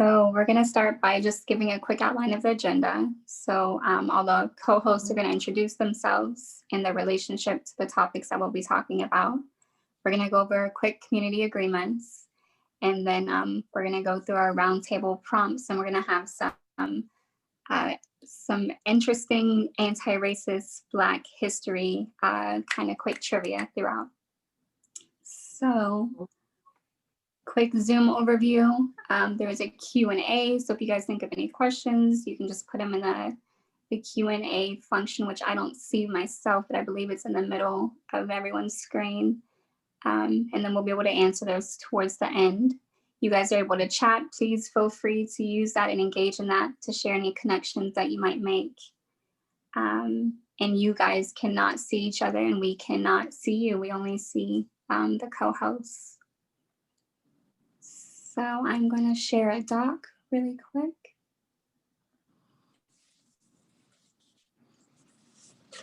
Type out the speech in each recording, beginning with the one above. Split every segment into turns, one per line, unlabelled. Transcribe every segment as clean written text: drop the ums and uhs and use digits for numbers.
So we're going to start by just giving a quick outline of the agenda. So all the co-hosts are going to introduce themselves and their relationship to the topics that we'll be talking about. We're going to go over quick community agreements, and then we're going to go through our roundtable prompts, and we're going to have some interesting anti-racist Black history kind of quick trivia throughout. So quick Zoom overview. There is a Q&A, so if you guys think of any questions, you can just put them in the Q&A function, which I don't see myself, but I believe it's in the middle of everyone's screen. And then we'll be able to answer those towards the end. You guys are able to chat. Please feel free to use that and engage in that to share any connections that you might make. And you guys cannot see each other and we cannot see you. We only see the co-hosts. So I'm going to share a doc really quick.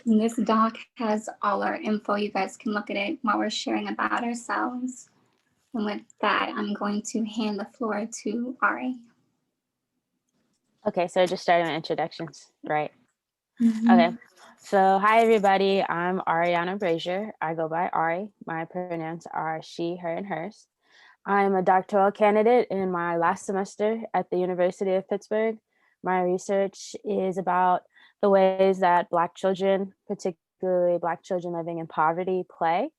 And this doc has all our info. You guys can look at it while we're sharing about ourselves. And with that, I'm going to hand the floor to Ari.
Okay, so just starting with introductions, right?
Mm-hmm.
Okay, so hi everybody, I'm Ariana Brazier. I go by Ari. My pronouns are she, her, and hers. I'm a doctoral candidate in my last semester at the University of Pittsburgh. My research is about the ways that Black children, particularly Black children living in poverty, play.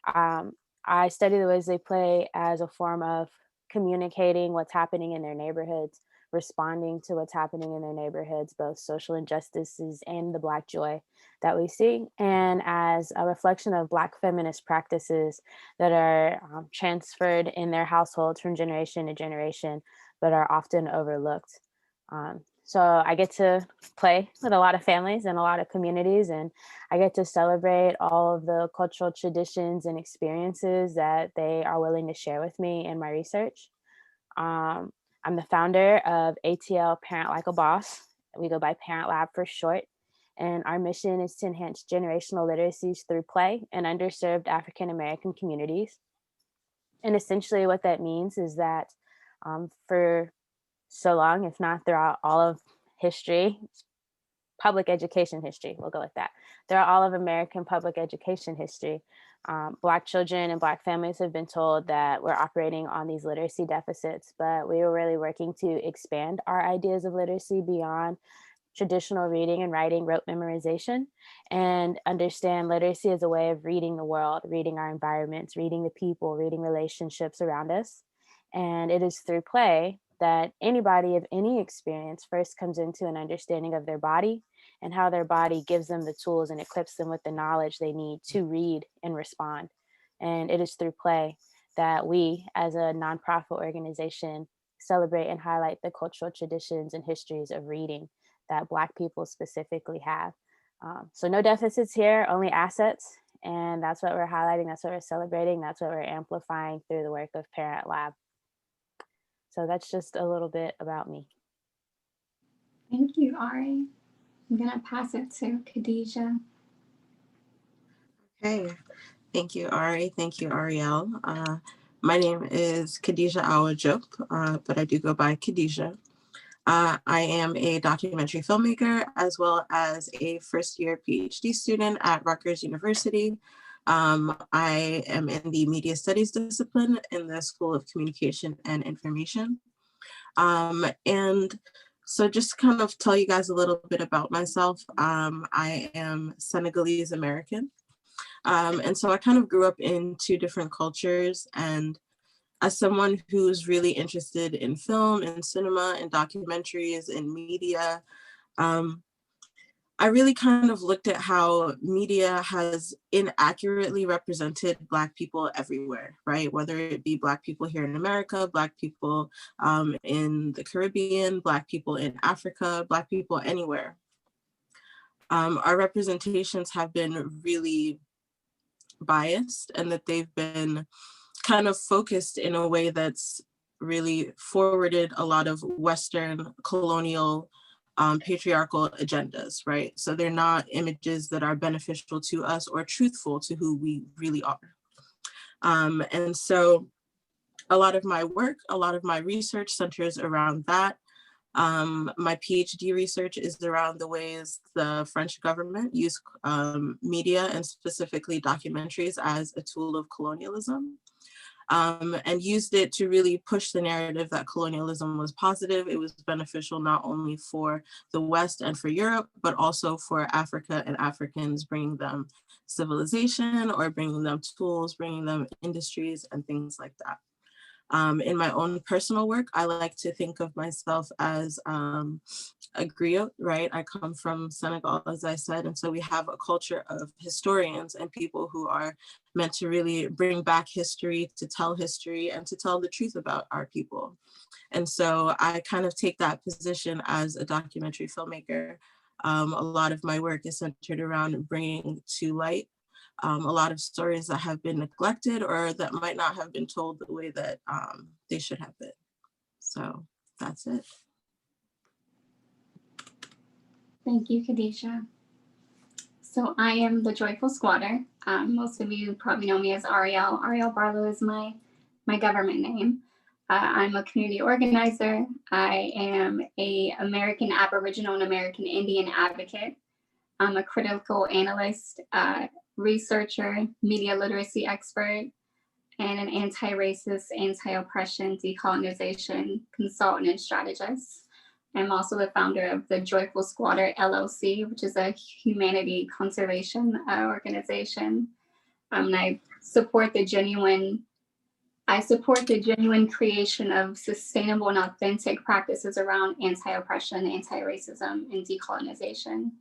I study the ways they play as a form of communicating what's happening in their neighborhoods, responding to what's happening in their neighborhoods, both social injustices and the Black joy that we see, and as a reflection of Black feminist practices that are transferred in their households from generation to generation, but are often overlooked. So I get to play with a lot of families and a lot of communities, and I get to celebrate all of the cultural traditions and experiences that they are willing to share with me in my research. I'm the founder of ATL Parent Like a Boss. We go by Parent Lab for short. And our mission is to enhance generational literacies through play in underserved African American communities. And essentially what that means is that for so long, if not throughout all of history, public education history, we'll go with that. Throughout all of American public education history, Black children and Black families have been told that we're operating on these literacy deficits, but we were really working to expand our ideas of literacy beyond traditional reading and writing, rote memorization, and understand literacy as a way of reading the world, reading our environments, reading the people, reading relationships around us. And it is through play that anybody of any experience first comes into an understanding of their body and how their body gives them the tools and equips them with the knowledge they need to read and respond. And it is through play that we, as a nonprofit organization, celebrate and highlight the cultural traditions and histories of reading that Black people specifically have. So no deficits here, only assets. And that's what we're highlighting, that's what we're celebrating, that's what we're amplifying through the work of Parent Lab. So that's just a little bit about me.
Thank you, Ari. I'm gonna pass it to Khadijah.
Okay, thank you, Ari. Thank you, Ariel. My name is Khadijah Awa-Diop, but I do go by Khadijah. I am a documentary filmmaker as well as a first-year PhD student at Rutgers University. I am in the media studies discipline in the School of Communication and Information. And so just kind of tell you guys a little bit about myself. I am Senegalese American. And so I kind of grew up in two different cultures, and as someone who's really interested in film and cinema and documentaries and media, I really kind of looked at how media has inaccurately represented Black people everywhere, right? Whether it be Black people here in America, Black people in the Caribbean, Black people in Africa, Black people anywhere. Our representations have been really biased, and that they've been kind of focused in a way that's really forwarded a lot of Western colonial patriarchal agendas, right? So they're not images that are beneficial to us or truthful to who we really are. And so A lot of my work, a lot of my research centers around that. My PhD research is around the ways the French government used media and specifically documentaries as a tool of colonialism, and used it to really push the narrative that colonialism was positive. It was beneficial not only for the West and for Europe, but also for Africa and Africans, bringing them civilization or bringing them tools, bringing them industries and things like that. In my own personal work, I like to think of myself as a griot, right? I come from Senegal, as I said, and so we have a culture of historians and people who are meant to really bring back history, to tell history, and to tell the truth about our people. And so I kind of take that position as a documentary filmmaker. A lot of my work is centered around bringing to light a lot of stories that have been neglected or that might not have been told the way that they should have been. So that's it.
Thank you, Khadijah. So I am the Joyful Squatter. Most of you probably know me as Ariel. Ariel Barlow is my government name. I'm a community organizer. I am an American Aboriginal and American Indian advocate. I'm a critical analyst, researcher, media literacy expert, and an anti-racist, anti-oppression, decolonization consultant and strategist. I'm also the founder of the Joyful Squatter LLC, which is a humanity conservation organization. And I support the genuine creation of sustainable and authentic practices around anti-oppression, anti-racism, and decolonization.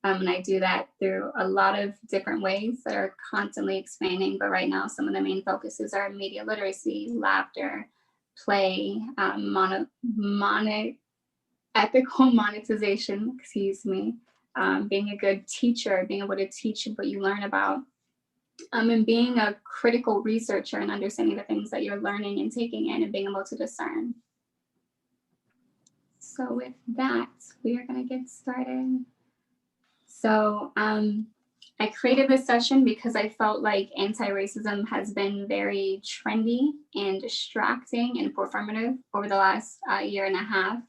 And I do that through a lot of different ways that are constantly expanding. But right now, some of the main focuses are media literacy, laughter, play, ethical monetization, being a good teacher, being able to teach what you learn about, and being a critical researcher and understanding the things that you're learning and taking in and being able to discern. So with that, we are going to get started. So I created this session because I felt like anti-racism has been very trendy and distracting and performative over the last year and a half.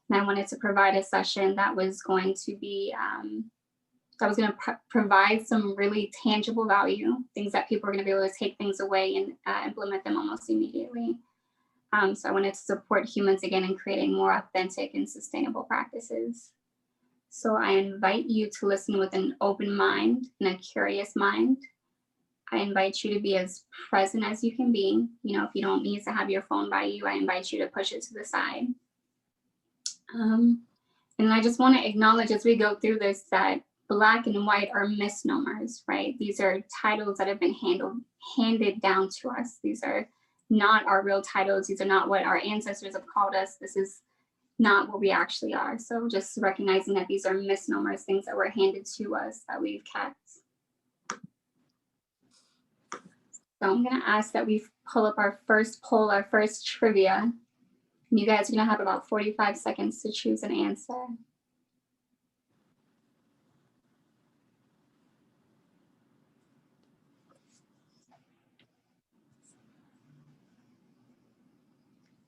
And I wanted to provide a session that was going to be, provide some really tangible value, things that people are going to be able to take things away and implement them almost immediately. So I wanted to support humans again in creating more authentic and sustainable practices. So I invite you to listen with an open mind and a curious mind. I invite you to be as present as you can be. You know, if you don't need to have your phone by you, I invite you to push it to the side. And I just want to acknowledge as we go through this that Black and white are misnomers, right? These are titles that have been handed down to us. These are not our real titles. These are not what our ancestors have called us. This is not what we actually are. So just recognizing that these are misnomers, things that were handed to us that we've kept. So I'm going to ask that we pull up our first poll, our first trivia. And you guys are going to have about 45 seconds to choose an answer.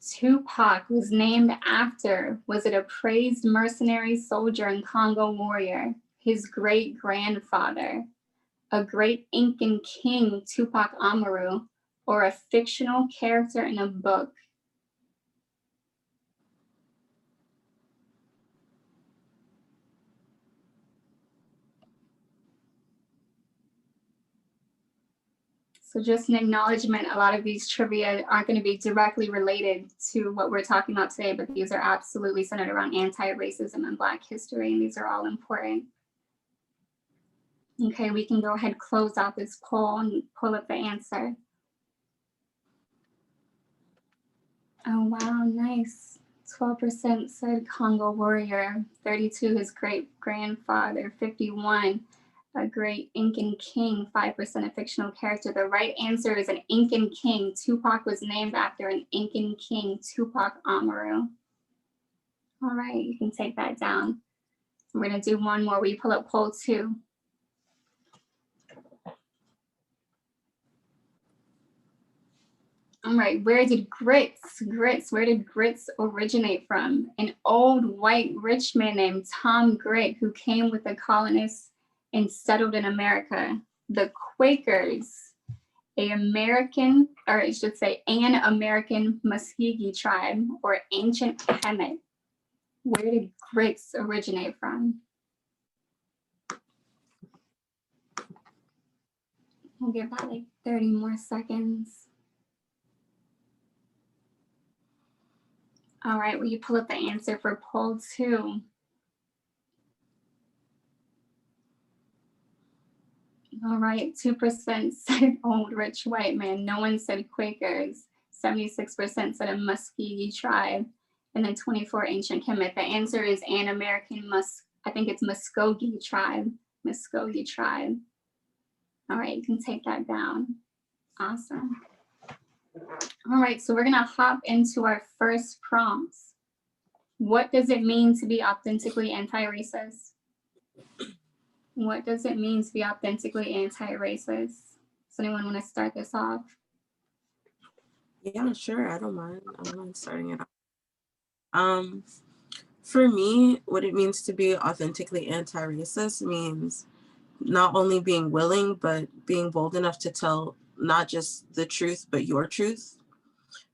Tupac was named after, was it a praised mercenary soldier and Congo warrior, his great-grandfather, a great Incan king, Tupac Amaru, or a fictional character in a book? So just an acknowledgement, a lot of these trivia aren't going to be directly related to what we're talking about today, but these are absolutely centered around anti-racism and Black history, and these are all important. Okay, we can go ahead, close out this poll and pull up the answer. Oh, wow, nice. 12% said Congo warrior, 32 his great-grandfather, 51 a great Incan king, 5% a fictional character. The right answer is an Incan king. Tupac was named after an Incan king, Tupac Amaru. All right, you can take that down. We're gonna do one more. We pull up poll 2. All right, where did where did grits originate from? An old white rich man named Tom Grit who came with the colonists and settled in America. The Quakers, an American Muskogee tribe or ancient Kemet. Where did grits originate from? We'll give that like 30 more seconds. All right, will you pull up the answer for poll 2? All right, 2% said old rich white man. No one said Quakers. 76% said a Muskogee tribe. And then 24 ancient Kemet. The answer is an American Muskogee tribe. Muskogee tribe. All right, you can take that down. Awesome. All right, so we're gonna hop into our first prompts. What does it mean to be authentically anti-racist? What does it mean to be authentically anti-racist? Does anyone want to start this off?
Yeah, sure. I don't mind starting it off. For me, what it means to be authentically anti-racist means not only being willing, but being bold enough to tell not just the truth, but your truth,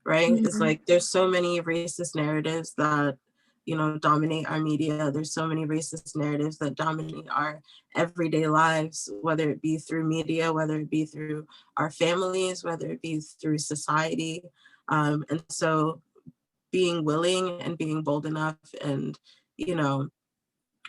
right?
Mm-hmm.
It's like there's so many racist narratives that, you know, dominate our media. There's so many racist narratives that dominate our everyday lives, whether it be through media, whether it be through our families, whether it be through society. And so being willing and being bold enough and, you know,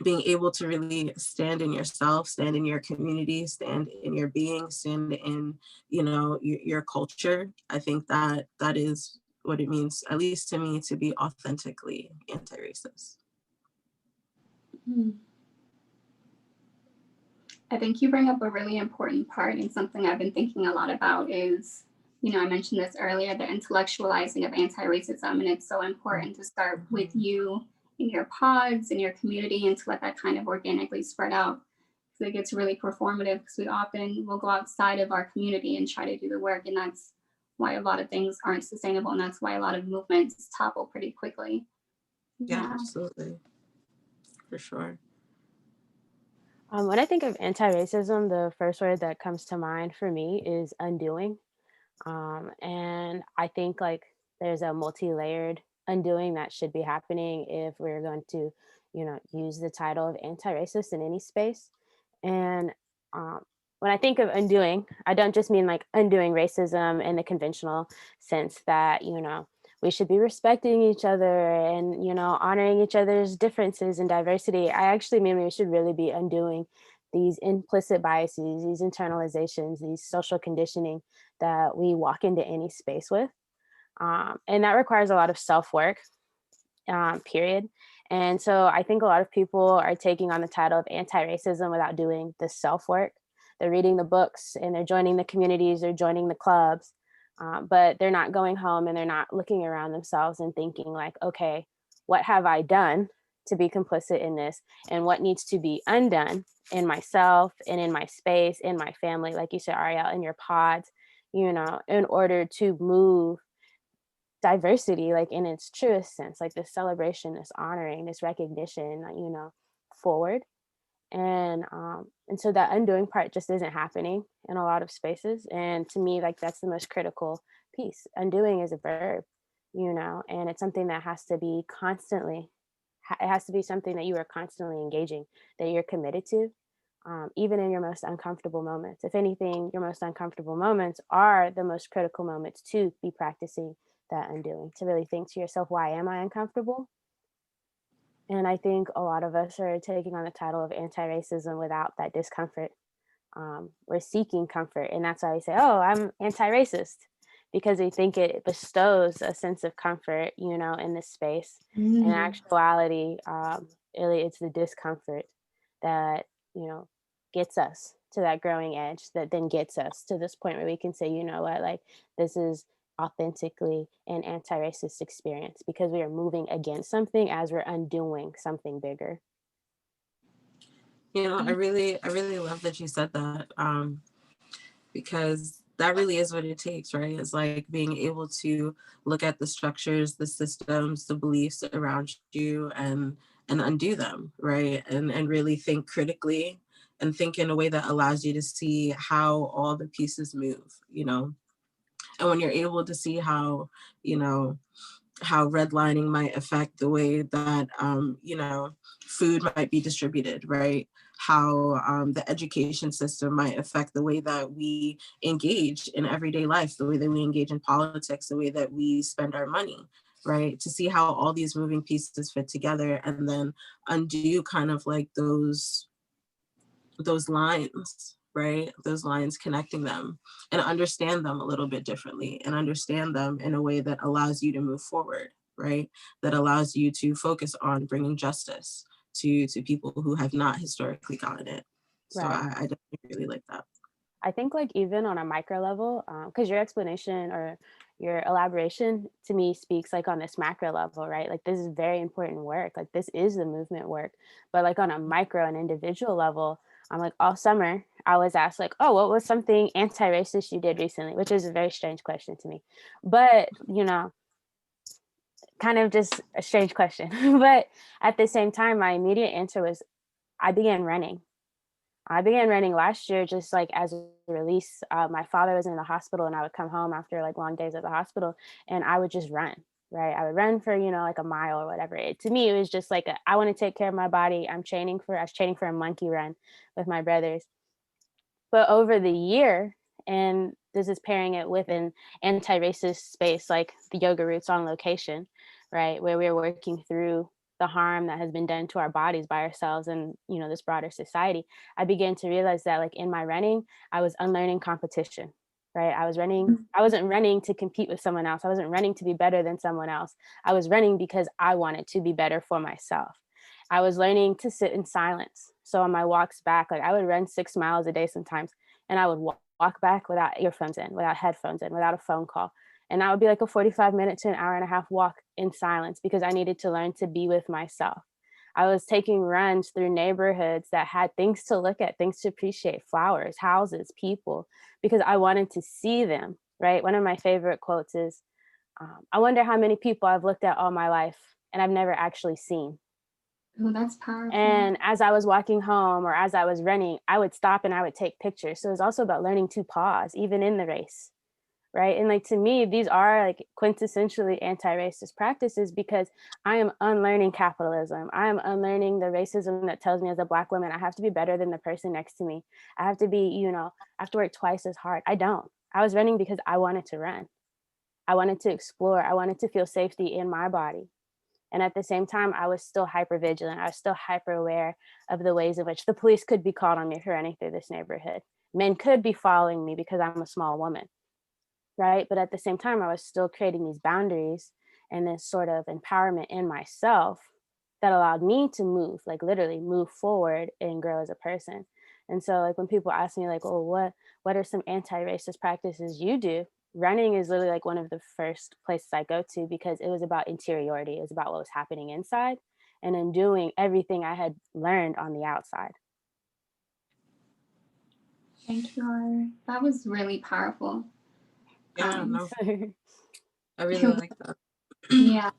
being able to really stand in yourself, stand in your community, stand in your being, stand in, you know, your culture. I think that that is what it means, at least to me, to be authentically anti-racist.
I think you bring up a really important part, and something I've been thinking a lot about is, you know, I mentioned this earlier, the intellectualizing of anti-racism, and it's so important to start with you in your pods, in your community, and to let that kind of organically spread out. So it gets really performative because we often will go outside of our community and try to do the work, and that's why a lot of things aren't sustainable, and that's why a lot of movements topple pretty quickly.
Yeah, absolutely. For sure.
When I think of anti-racism, the first word that comes to mind for me is undoing. And I think like there's a multi-layered undoing that should be happening if we're going to, you know, use the title of anti-racist in any space. And when I think of undoing, I don't just mean like undoing racism in the conventional sense that, you know, we should be respecting each other and, you know, honoring each other's differences and diversity. I actually mean we should really be undoing these implicit biases, these internalizations, these social conditioning that we walk into any space with. And that requires a lot of self-work, period. And so I think a lot of people are taking on the title of anti-racism without doing the self-work. They're reading the books and they're joining the communities, they're joining the clubs, but they're not going home and they're not looking around themselves and thinking like, okay, what have I done to be complicit in this? And what needs to be undone in myself and in my space, in my family, like you said, Ariel, in your pods, you know, in order to move diversity, like in its truest sense, like this celebration, this honoring, this recognition, you know, forward. And so that undoing part just isn't happening in a lot of spaces. And to me, like that's the most critical piece. Undoing is a verb, you know, and it's something that has to be constantly, it has to be something that you are constantly engaging, that you're committed to, even in your most uncomfortable moments. If anything, your most uncomfortable moments are the most critical moments to be practicing that undoing, to really think to yourself, why am I uncomfortable? And I think a lot of us are taking on the title of anti-racism without that discomfort. We're seeking comfort. And that's why we say, oh, I'm anti-racist, because we think it bestows a sense of comfort, you know, in this space. In actuality, really, it's the discomfort that, you know, gets us to that growing edge that then gets us to this point where we can say, you know what, like this is authentically an anti-racist experience because we are moving against something as we're undoing something bigger.
You know, I really love that you said that, because that really is what it takes, right? It's like being able to look at the structures, the systems, the beliefs around you and undo them, right? And really think critically and think in a way that allows you to see how all the pieces move, you know? And when you're able to see how, you know, how redlining might affect the way that, you know, food might be distributed, right? How the education system might affect the way that we engage in everyday life, the way that we engage in politics, the way that we spend our money, right? To see how all these moving pieces fit together and then undo kind of like those lines, right? Those lines connecting them and understand them a little bit differently and understand them in a way that allows you to move forward, right? That allows you to focus on bringing justice to people who have not historically gotten it. So
Right.
I definitely really like that.
I think like even on a micro level, because your explanation or your elaboration to me speaks like on this macro level, right? Like this is very important work. Like this is the movement work. But like on a micro and individual level, I'm like all summer I was asked like, oh, what was something anti-racist you did recently? Which is a very strange question to me. But you know, kind of just a strange question. But at the same time, my immediate answer was I began running. I began running last year, just like as a release. My father was in the hospital and I would come home after like long days at the hospital and I would just run, right? I would run for, you know, like a mile or whatever. To me, it was just like, I want to take care of my body. I was training for a monkey run with my brothers. But over the year, and this is pairing it with an anti-racist space like the Yoga Roots on Location, right, where we're working through the harm that has been done to our bodies by ourselves and, you know, this broader society. I began to realize that like in my running, I was unlearning competition, right? I wasn't running to compete with someone else. I wasn't running to be better than someone else. I was running because I wanted to be better for myself. I was learning to sit in silence. So on my walks back, like I would run 6 miles a day sometimes, and I would walk back without earphones in, without headphones in, without a phone call. And that would be like a 45-minute to an hour and a half walk in silence because I needed to learn to be with myself. I was taking runs through neighborhoods that had things to look at, things to appreciate, flowers, houses, people, because I wanted to see them, right? One of my favorite quotes is, I wonder how many people I've looked at all my life and I've never actually seen.
Oh, that's powerful.
And as I was walking home or as I was running, I would stop and I would take pictures. So it's also about learning to pause, even in the race, right? And like to me, these are like quintessentially anti-racist practices because I am unlearning capitalism. I am unlearning the racism that tells me as a Black woman, I have to be better than the person next to me. I have to be, you know, I have to work twice as hard. I don't. I was running because I wanted to run. I wanted to explore. I wanted to feel safety in my body. And at the same time, I was still hyper vigilant. I was still hyper aware of the ways in which the police could be called on me for running through this neighborhood. Men could be following me because I'm a small woman, right? But at the same time, I was still creating these boundaries and this sort of empowerment in myself that allowed me to move, like literally move forward and grow as a person. And so like when people ask me like, oh, what are some anti-racist practices you do? Running is literally like one of the first places I go to because it was about interiority. It was about what was happening inside and then doing everything I had learned on the outside.
Thank you, Ari. That was really powerful.
Yeah, no, I really like that.
Yeah.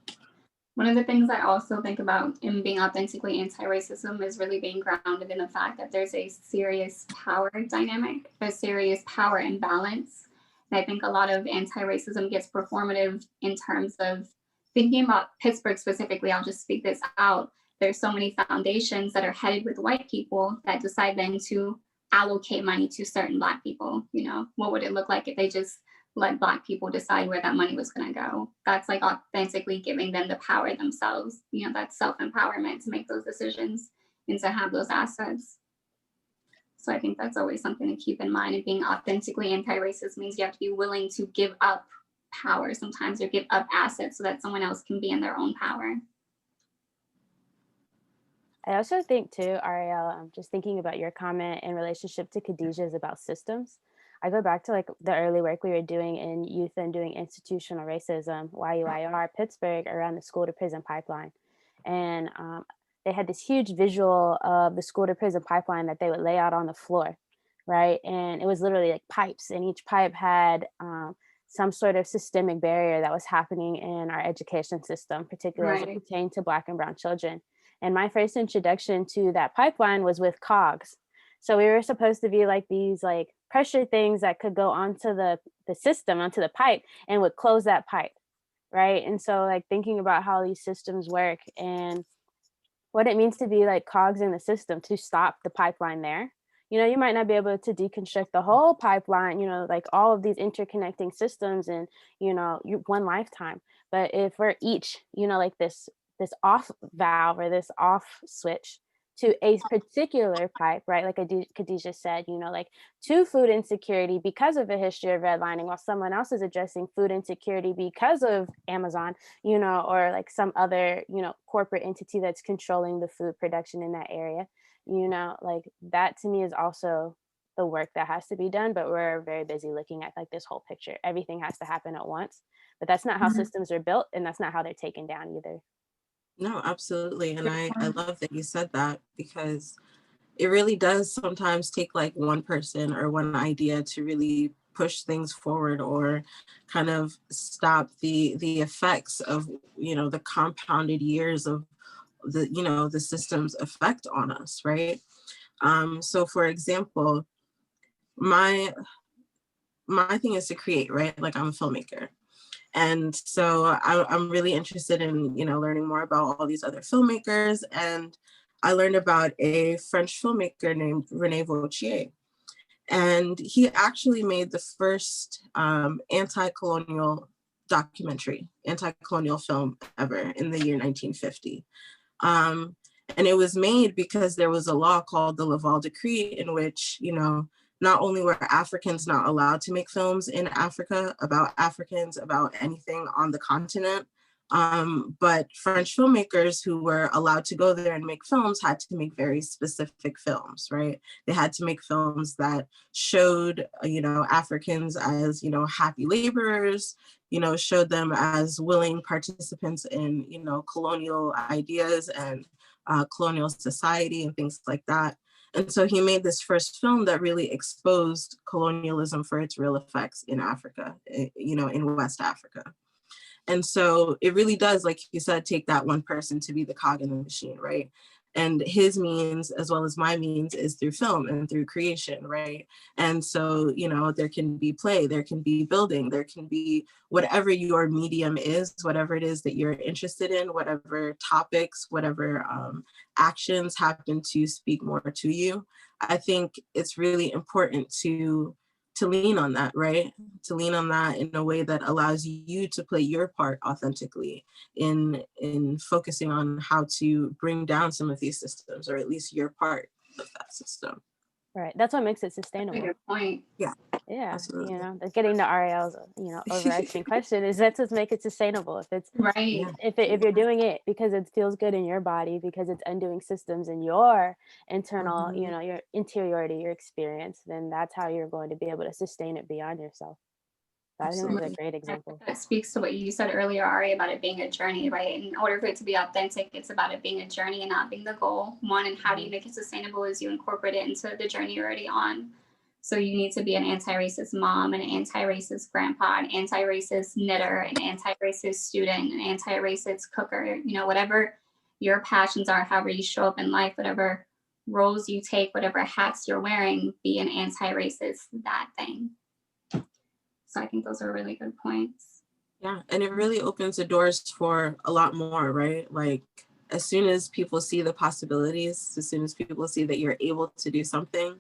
One of the things I also think about in being authentically anti-racism is really being grounded in the fact that there's a serious power dynamic, a serious power imbalance. And I think a lot of anti-racism gets performative in terms of thinking about Pittsburgh specifically. I'll just speak this out. There's so many foundations that are headed with white people that decide then to allocate money to certain Black people. You know, what would it look like if they just let Black people decide where that money was going to go? That's like authentically giving them the power themselves. You know, that's self-empowerment to make those decisions and to have those assets. So I think that's always something to keep in mind. And being authentically anti-racist means you have to be willing to give up power sometimes or give up assets so that someone else can be in their own power.
I also think too, Ariel, I'm just thinking about your comment in relationship to Khadijah's about systems. I go back to like the early work we were doing in youth and doing institutional racism, YUIR, Pittsburgh, around the school to prison pipeline. And they had this huge visual of the school to prison pipeline that they would lay out on the floor. right? And it was literally like pipes, and each pipe had some sort of systemic barrier that was happening in our education system, particularly as it
Right.
pertained to Black and Brown children. And my first introduction to that pipeline was with cogs. So we were supposed to be like these like pressure things that could go onto the system, onto the pipe, and would close that pipe, right? And so like thinking about how these systems work and what it means to be like cogs in the system to stop the pipeline there. You know, you might not be able to deconstruct the whole pipeline, you know, like all of these interconnecting systems in, you know, one lifetime. But if we're each, you know, like this off valve or this off switch to a particular pipe, right? Like Khadijah said, you know, like to food insecurity because of a history of redlining, while someone else is addressing food insecurity because of Amazon, you know, or like some other, you know, corporate entity that's controlling the food production in that area, you know, like that to me is also the work that has to be done. But we're very busy looking at like this whole picture. Everything has to happen at once, but that's not how
Mhm.
systems are built, and that's not how they're taken down either.
No, absolutely. And
Good
I
point.
love that you said that, because it really does sometimes take like one person or one idea to really push things forward, or kind of stop the effects of, you know, the compounded years of the, you know, the system's effect on us, right? So for example, my my thing is to create, right? Like I'm a filmmaker. And so I'm really interested in, you know, learning more about all these other filmmakers. And I learned about a French filmmaker named René Vautier. And he actually made the first anti-colonial documentary, anti-colonial film ever in the year 1950. Um, and it was made because there was a law called the Laval Decree, in which, you know, not only were Africans not allowed to make films in Africa about Africans, about anything on the continent, but French filmmakers who were allowed to go there and make films had to make very specific films, right? They had to make films that showed, you know, Africans as, you know, happy laborers, you know, showed them as willing participants in, you know, colonial ideas and colonial society and things like that. And so he made this first film that really exposed colonialism for its real effects in Africa, you know, in West Africa. And so it really does, like you said, take that one person to be the cog in the machine, right? And his means, as well as my means, is through film and through creation, right? And so, you know, there can be play, there can be building, there can be whatever your medium is, whatever it is that you're interested in, whatever topics, whatever actions happen to speak more to you. I think it's really important to lean on that, right? To lean on that in a way that allows you to play your part authentically in focusing on how to bring down some of these systems, or at least your part of that system.
Right. That's what makes it
That's a
sustainable.
good point.
Yeah,
Yeah. You
absolutely.
know, like getting to Ariel's, you know, overarching question is that's what make it sustainable. If it's
Right.
Yeah.
if you're doing it because it feels good in your body, because it's undoing systems in your internal, you
Mhm.
know, your interiority, your experience, then that's how you're going to be able to sustain it beyond yourself. So I think that's a
Absolutely.
great example.
That speaks to what you said earlier, Ari, about it being a journey, right? In order for it to be authentic, it's about it being a journey and not being the goal. One, and how do you make it sustainable is you incorporate it into the journey you're already on. So you need to be an anti-racist mom, an anti-racist grandpa, an anti-racist knitter, an anti-racist student, an anti-racist cooker, you know, whatever your passions are, however you show up in life, whatever roles you take, whatever hats you're wearing, be an anti-racist, that thing. So I think those are really good points.
Yeah, and it really opens the doors for a lot more, right? Like as soon as people see the possibilities, as soon as people see that you're able to do something,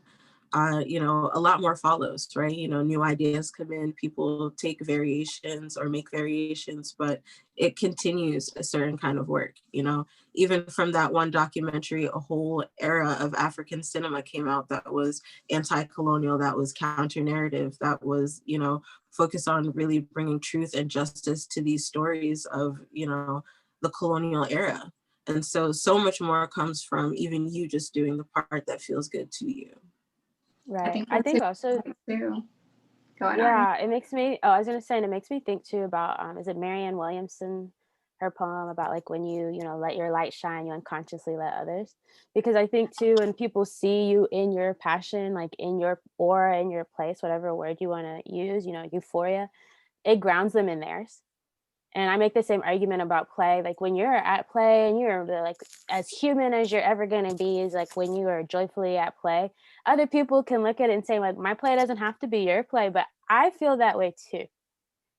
you know, a lot more follows, right? You know, new ideas come in, people take variations or make variations, but it continues a certain kind of work, you know. Even from that one documentary, a whole era of African cinema came out that was anti-colonial, that was counter-narrative, that was, you know, focused on really bringing truth and justice to these stories of, you know, the colonial era. And so, so much more comes from even you just doing the part that feels good to you.
I
Right.
think
I
that's
think
it
also,
too. Go ahead, Ari.
yeah, it makes me, oh, I was going to say, and it makes me think too about, is it Marianne Williamson? her poem about like when you know, let your light shine, you unconsciously let others. Because I think too, when people see you in your passion, like in your aura, in your place, whatever word you want to use, you know, euphoria, it grounds them in theirs. And I make the same argument about play. Like when you're at play and you're like as human as you're ever going to be is like when you are joyfully at play. Other people can look at it and say like, my play doesn't have to be your play, but I feel that way too.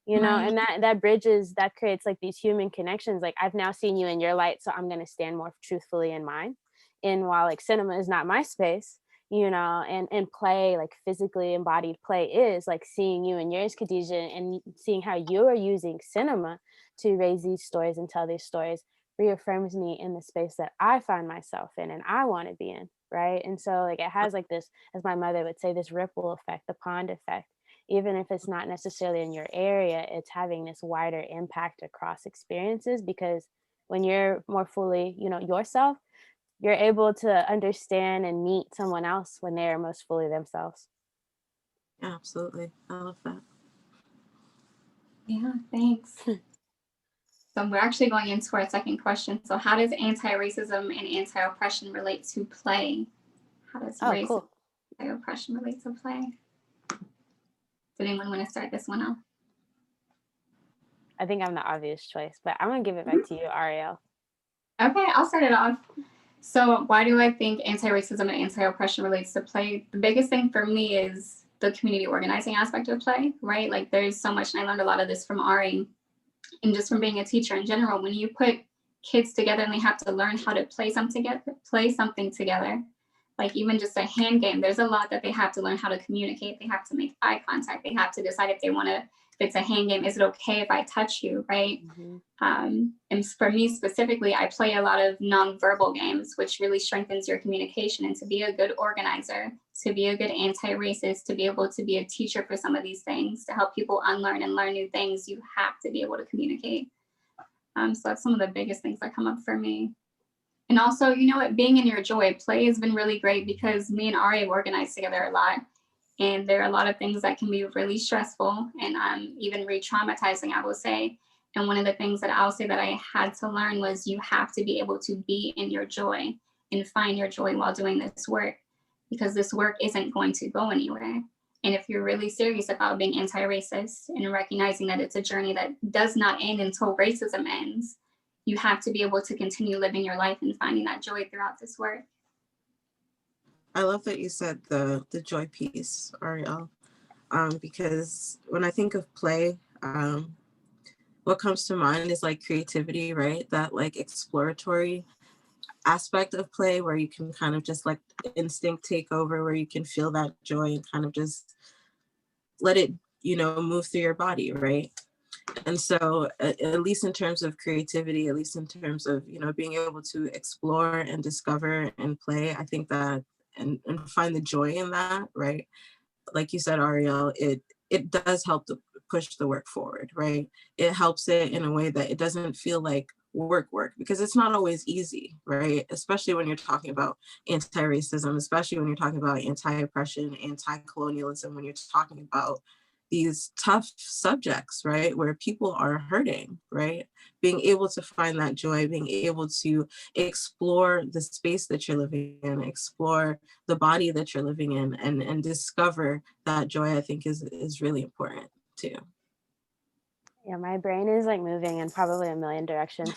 You know,
Right.
and that bridges, that creates like these human connections. Like I've now seen you in your light, so I'm going to stand more truthfully in mine. And while like cinema is not my space, you know, and play, like physically embodied play is like seeing you in yours, Khadijah, and seeing how you are using cinema to raise these stories and tell these stories reaffirms me in the space that I find myself in and I want to be in. Right. And so like it has like this, as my mother would say, this ripple effect, the pond effect. Even if it's not necessarily in your area, it's having this wider impact across experiences, because when you're more fully, you know, yourself, you're able to understand and meet someone else when they are most fully themselves.
Yeah, absolutely. I love that.
Yeah, thanks. So we're actually going into our second question. So how does anti-racism and anti-oppression relate to play? How does racism
Cool.
and anti-oppression relate to play? Did anyone want to start this one off?
I think I'm the obvious choice, but I'm going to give it back to you, Ariel.
Okay, I'll start it off. So why do I think anti-racism and anti-oppression relates to play? The biggest thing for me is the community organizing aspect of play, right? Like there's so much, and I learned a lot of this from Ari and just from being a teacher in general. When you put kids together and they have to learn how to play something together, like even just a hand game, there's a lot that they have to learn how to communicate. They have to make eye contact. They have to decide if they want to, if it's a hand game, is it okay if I touch you, right?
Mm-hmm.
And for me specifically, I play a lot of nonverbal games, which really strengthens your communication. And to be a good organizer, to be a good anti-racist, to be able to be a teacher for some of these things, to help people unlearn and learn new things, you have to be able to communicate. So that's some of the biggest things that come up for me. And also, you know what, being in your joy, play has been really great because me and Ari have organized together a lot. And there are a lot of things that can be really stressful and even re-traumatizing, I will say. And one of the things that I'll say that I had to learn was you have to be able to be in your joy and find your joy while doing this work, because this work isn't going to go anywhere. And if you're really serious about being anti-racist and recognizing that it's a journey that does not end until racism ends, you have to be able to continue living your life and finding that joy throughout this work.
I love that you said the joy piece, Ariel, because when I think of play, what comes to mind is like creativity, right? That like exploratory aspect of play where you can kind of just let instinct take over, where you can feel that joy and kind of just let it, you know, move through your body, right? And so at least in terms of creativity, at least in terms of, you know, being able to explore and discover and play, I think that and find the joy in that, right? Like you said, Ariel, it does help to push the work forward, right? It helps it in a way that it doesn't feel like work, because it's not always easy, right? Especially when you're talking about anti-racism, especially when you're talking about anti-oppression, anti-colonialism, when you're talking about these tough subjects, right? Where people are hurting, right? Being able to find that joy, being able to explore the space that you're living in, explore the body that you're living in, and discover that joy, I think is really important too.
Yeah, my brain is like moving in probably a million directions.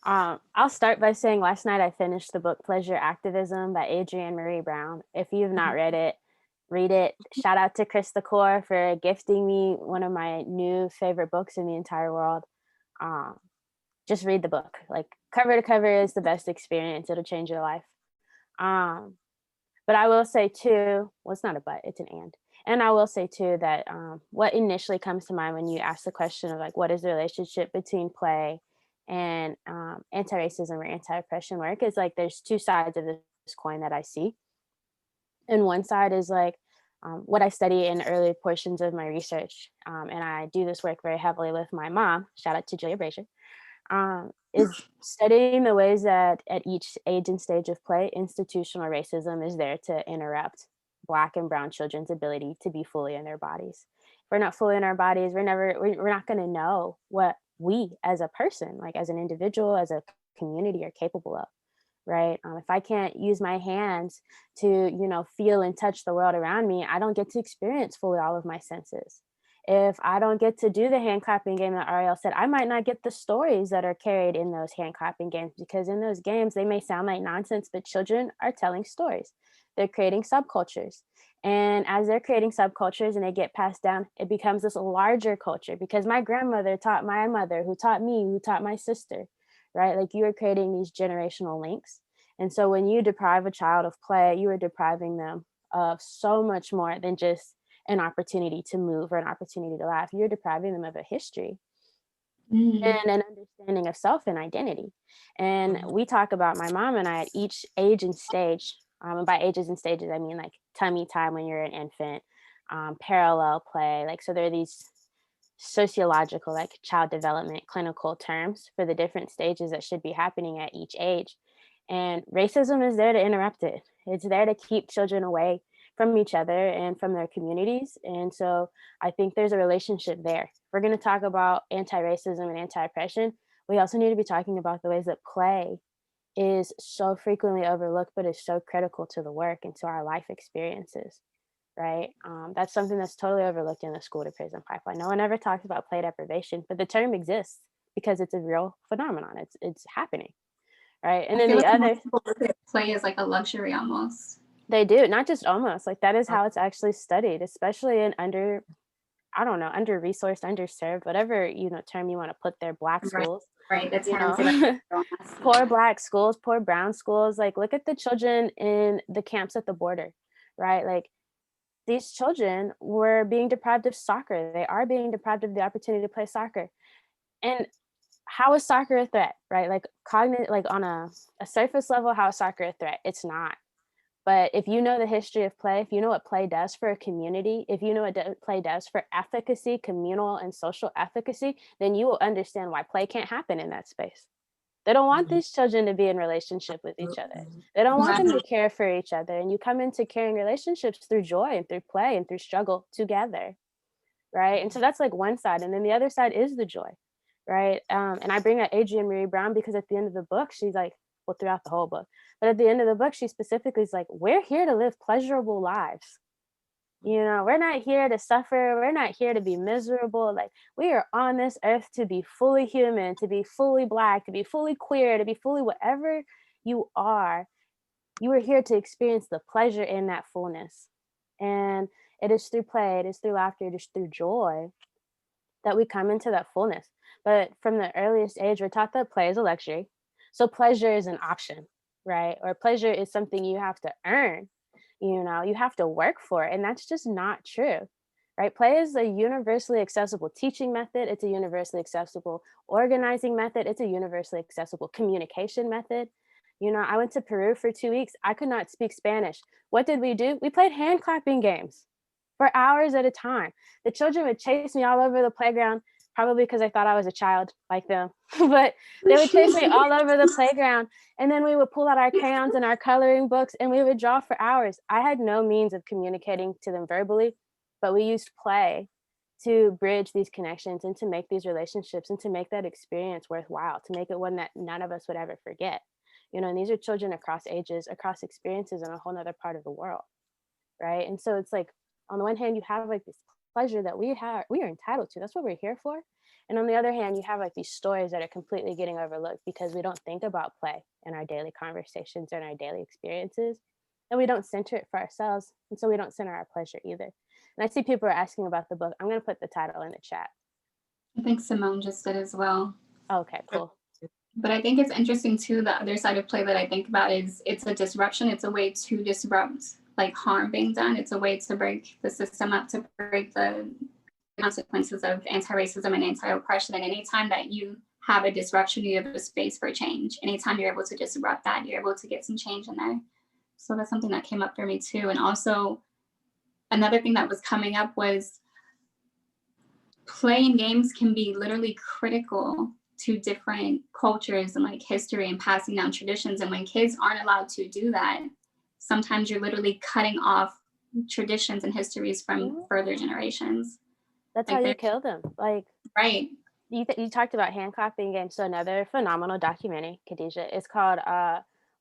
I'll start by saying last night I finished the book Pleasure Activism by Adrienne Marie Brown. If you've not read it, read it. Shout out to Chris Decor for gifting me one of my new favorite books in the entire world. Just read the book. Like cover to cover is the best experience. It'll change your life. But I will say too, well, it's not a but, it's an and. And I will say too that what initially comes to mind when you ask the question of like, what is the relationship between play and anti-racism or anti-oppression work is like, there's two sides of this coin that I see. And one side is like what I study in early portions of my research. And I do this work very heavily with my mom, shout out to Julia Brazier, is studying the ways that at each age and stage of play, institutional racism is there to interrupt Black and Brown children's ability to be fully in their bodies. If we're not fully in our bodies, we're not going to know what we as a person, like as an individual, as a community are capable of, right? If I can't use my hands to, feel and touch the world around me, I don't get to experience fully all of my senses. If I don't get to do the hand clapping game that Ariel said, I might not get the stories that are carried in those hand clapping games, because in those games, they may sound like nonsense, but children are telling stories. They're creating subcultures. And as they're creating subcultures and they get passed down, it becomes this larger culture, because my grandmother taught my mother, who taught me, who taught my sister, right? Like, you are creating these generational links. And so when you deprive a child of play, you are depriving them of so much more than just an opportunity to move or an opportunity to laugh. You're depriving them of a history and an understanding of self and identity. And we talk about, my mom and I, at each age and stage, and by ages and stages, I mean like tummy time when you're an infant, parallel play. Like, so there are these sociological, like child development, clinical terms for the different stages that should be happening at each age. And racism is there to interrupt it. It's there to keep children away from each other and from their communities. And so I think there's a relationship there. If we're going to talk about anti-racism and anti-oppression, we also need to be talking about the ways that play is so frequently overlooked, but is so critical to the work and to our life experiences, right? That's something that's totally overlooked in the school to prison pipeline. No one ever talks about play deprivation, but the term exists because it's a real phenomenon. It's happening, right? And
I
then
feel
the
like
other,
most people look at play as like a luxury almost.
they do, not just almost, like that is how it's actually studied, especially in under-resourced, underserved, whatever, term you want to put there, Black schools.
Right, the terms that
Poor Black schools, poor brown schools. Like, look at the children in the camps at the border, right? Like, these children were being deprived of soccer. They are being deprived of the opportunity to play soccer. And how is soccer a threat, right? Like, like on a surface level, how is soccer a threat? It's not. But if you know the history of play, if you know what play does for a community, if you know what play does for efficacy, communal and social efficacy, then you will understand why play can't happen in that space. They don't want these children to be in relationship with each other. They don't want them to care for each other. And you come into caring relationships through joy and through play and through struggle together, right? And so that's like one side. And then the other side is the joy, right? And I bring up Adrienne Maree Brown because at the end of the book, she's like, well, throughout the whole book, but at the end of the book, she specifically is like, we're here to live pleasurable lives. We're not here to suffer. We're not here to be miserable. Like, we are on this earth to be fully human, to be fully Black, to be fully queer, to be fully whatever you are. You are here to experience the pleasure in that fullness. And it is through play, it is through laughter, it is through joy that we come into that fullness. But from the earliest age, we're taught that play is a luxury. So pleasure is an option, right? Or pleasure is something you have to earn. You have to work for it. And that's just not true, right? Play is a universally accessible teaching method. It's a universally accessible organizing method. It's a universally accessible communication method. I went to Peru for 2 weeks. I could not speak Spanish. What did we do? We played hand clapping games for hours at a time. The children would chase me all over the playground, probably because I thought I was a child like them, but they would chase me all over the playground. And then we would pull out our crayons and our coloring books and we would draw for hours. I had no means of communicating to them verbally, but we used play to bridge these connections and to make these relationships and to make that experience worthwhile, to make it one that none of us would ever forget. And these are children across ages, across experiences in a whole nother part of the world, right? And so it's like, on the one hand, you have like this pleasure that we are entitled to. That's what we're here for. And on the other hand, you have like these stories that are completely getting overlooked because we don't think about play in our daily conversations and our daily experiences. And we don't center it for ourselves. And so we don't center our pleasure either. And I see people are asking about the book. I'm going to put the title in the chat.
I think Simone just did as well.
Okay, cool.
But I think it's interesting too, the other side of play that I think about is it's a disruption. It's a way to disrupt like harm being done. It's a way to break the system up, to break the consequences of anti-racism and anti-oppression. And anytime that you have a disruption, you have a space for change. Anytime you're able to disrupt that, you're able to get some change in there. So that's something that came up for me too. And also another thing that was coming up was playing games can be literally critical to different cultures and like history and passing down traditions. And when kids aren't allowed to do that, sometimes you're literally cutting off traditions and histories from further generations.
That's like how you kill them. Like,
right.
you talked about hand clapping games. So another phenomenal documentary, Khadijah, is called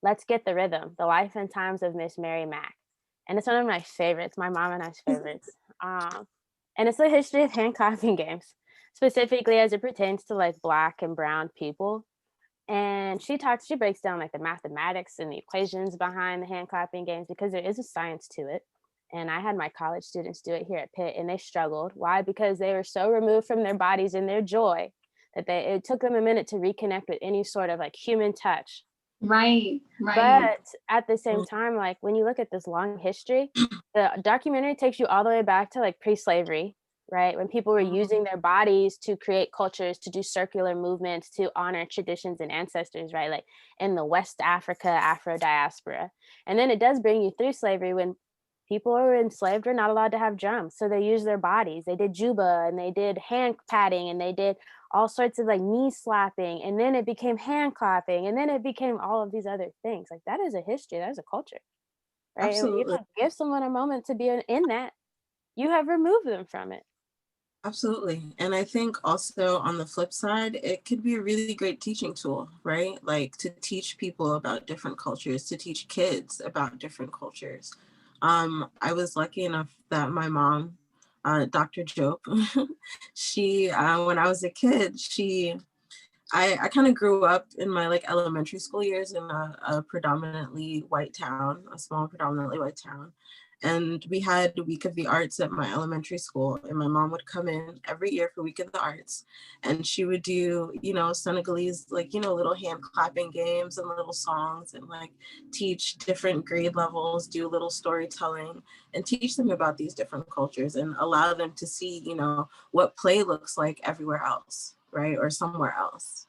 Let's Get the Rhythm, The Life and Times of Miss Mary Mack. And it's one of my favorites, my mom and I's favorites. And it's the history of hand clapping games, specifically as it pertains to like Black and brown people. And she breaks down like the mathematics and the equations behind the hand clapping games, because there is a science to it. And I had my college students do it here at Pitt, and they struggled. Why? Because they were so removed from their bodies and their joy that it took them a minute to reconnect with any sort of like human touch.
Right.
But at the same time, like when you look at this long history, the documentary takes you all the way back to like pre-slavery, right? When people were using their bodies to create cultures, to do circular movements, to honor traditions and ancestors, right? Like in the West Africa, Afro diaspora. And then it does bring you through slavery when people who were enslaved were not allowed to have drums. So they used their bodies. They did juba, and they did hand patting, and they did all sorts of like knee slapping. And then it became hand clapping. And then it became all of these other things. Like that is a history. That is a culture, right?
Absolutely.
And when you give someone a moment to be in that, you have removed them from it.
Absolutely. And I think also on the flip side, it could be a really great teaching tool, right? Like to teach people about different cultures, to teach kids about different cultures. I was lucky enough that my mom, Dr. Jope, she, when I was a kid, I kind of grew up in my like elementary school years in a predominantly white town, a small predominantly white town. And we had a week of the arts at my elementary school, and my mom would come in every year for week of the arts, and she would do, Senegalese, like, little hand clapping games and little songs, and like teach different grade levels, do little storytelling, and teach them about these different cultures and allow them to see, what play looks like everywhere else, right? Or somewhere else.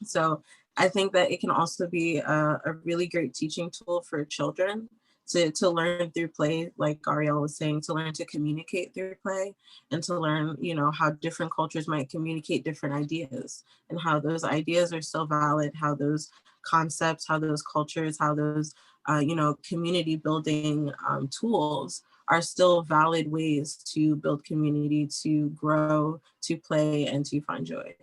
So I think that it can also be a really great teaching tool for children to learn through play, like Ariel was saying, to learn to communicate through play, and to learn, how different cultures might communicate different ideas, and how those ideas are still valid, how those concepts, how those cultures, how those, community building tools are still valid ways to build community, to grow, to play, and to find joy.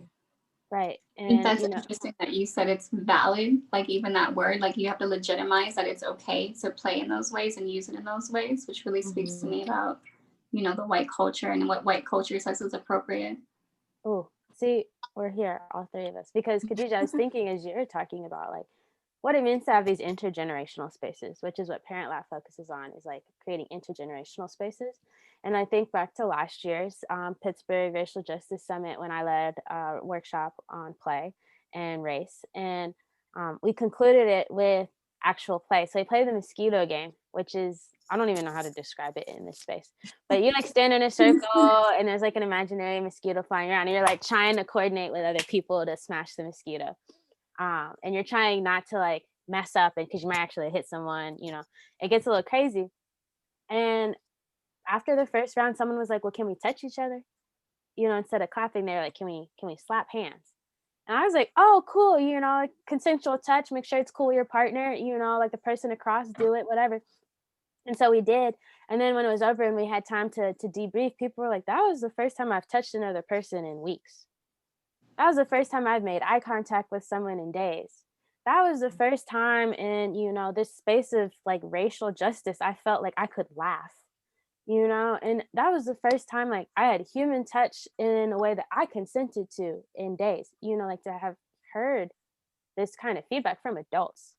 Right.
I think
And
that's interesting that you said it's valid, like even that word, like you have to legitimize that it's okay to play in those ways and use it in those ways, which really speaks to me about, the white culture and what white culture says is appropriate.
oh, see, we're here, all three of us, because Khadijah, I was thinking as you're talking about like what it means to have these intergenerational spaces, which is what Parent Lab focuses on, is like creating intergenerational spaces. And I think back to last year's Pittsburgh Racial Justice Summit when I led a workshop on play and race. And we concluded it with actual play. So we played the mosquito game, which is, I don't even know how to describe it in this space, but you like stand in a circle and there's like an imaginary mosquito flying around, and you're like trying to coordinate with other people to smash the mosquito. And you're trying not to like mess up, and because you might actually hit someone, it gets a little crazy. And after the first round, someone was like, well, can we touch each other? Instead of clapping, they're like, can we slap hands? And I was like, oh, cool, like consensual touch, make sure it's cool with your partner, like the person across, do it, whatever. And so we did. And then when it was over and we had time to debrief, people were like, that was the first time I've touched another person in weeks. That was the first time I've made eye contact with someone in days. That was the first time in, this space of like racial justice, I felt like I could laugh, and that was the first time like I had human touch in a way that I consented to in days, like to have heard this kind of feedback from adults,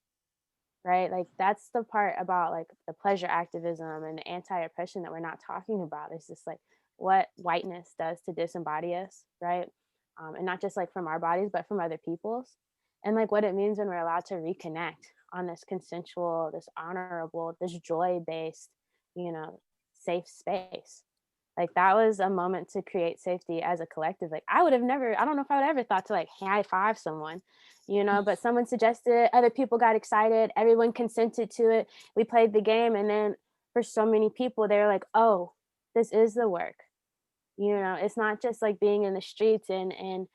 right? Like that's the part about like the pleasure activism and the anti-oppression that we're not talking about. It's just like what whiteness does to disembody us, right? And not just like from our bodies, but from other people's, and like what it means when we're allowed to reconnect on this consensual, this honorable, this joy-based, safe space. Like that was a moment to create safety as a collective. Like I don't know if I would ever thought to like high five someone, but someone suggested it, other people got excited, everyone consented to it. We played the game, and then for so many people, they're like, oh, this is the work. It's not just like being in the streets and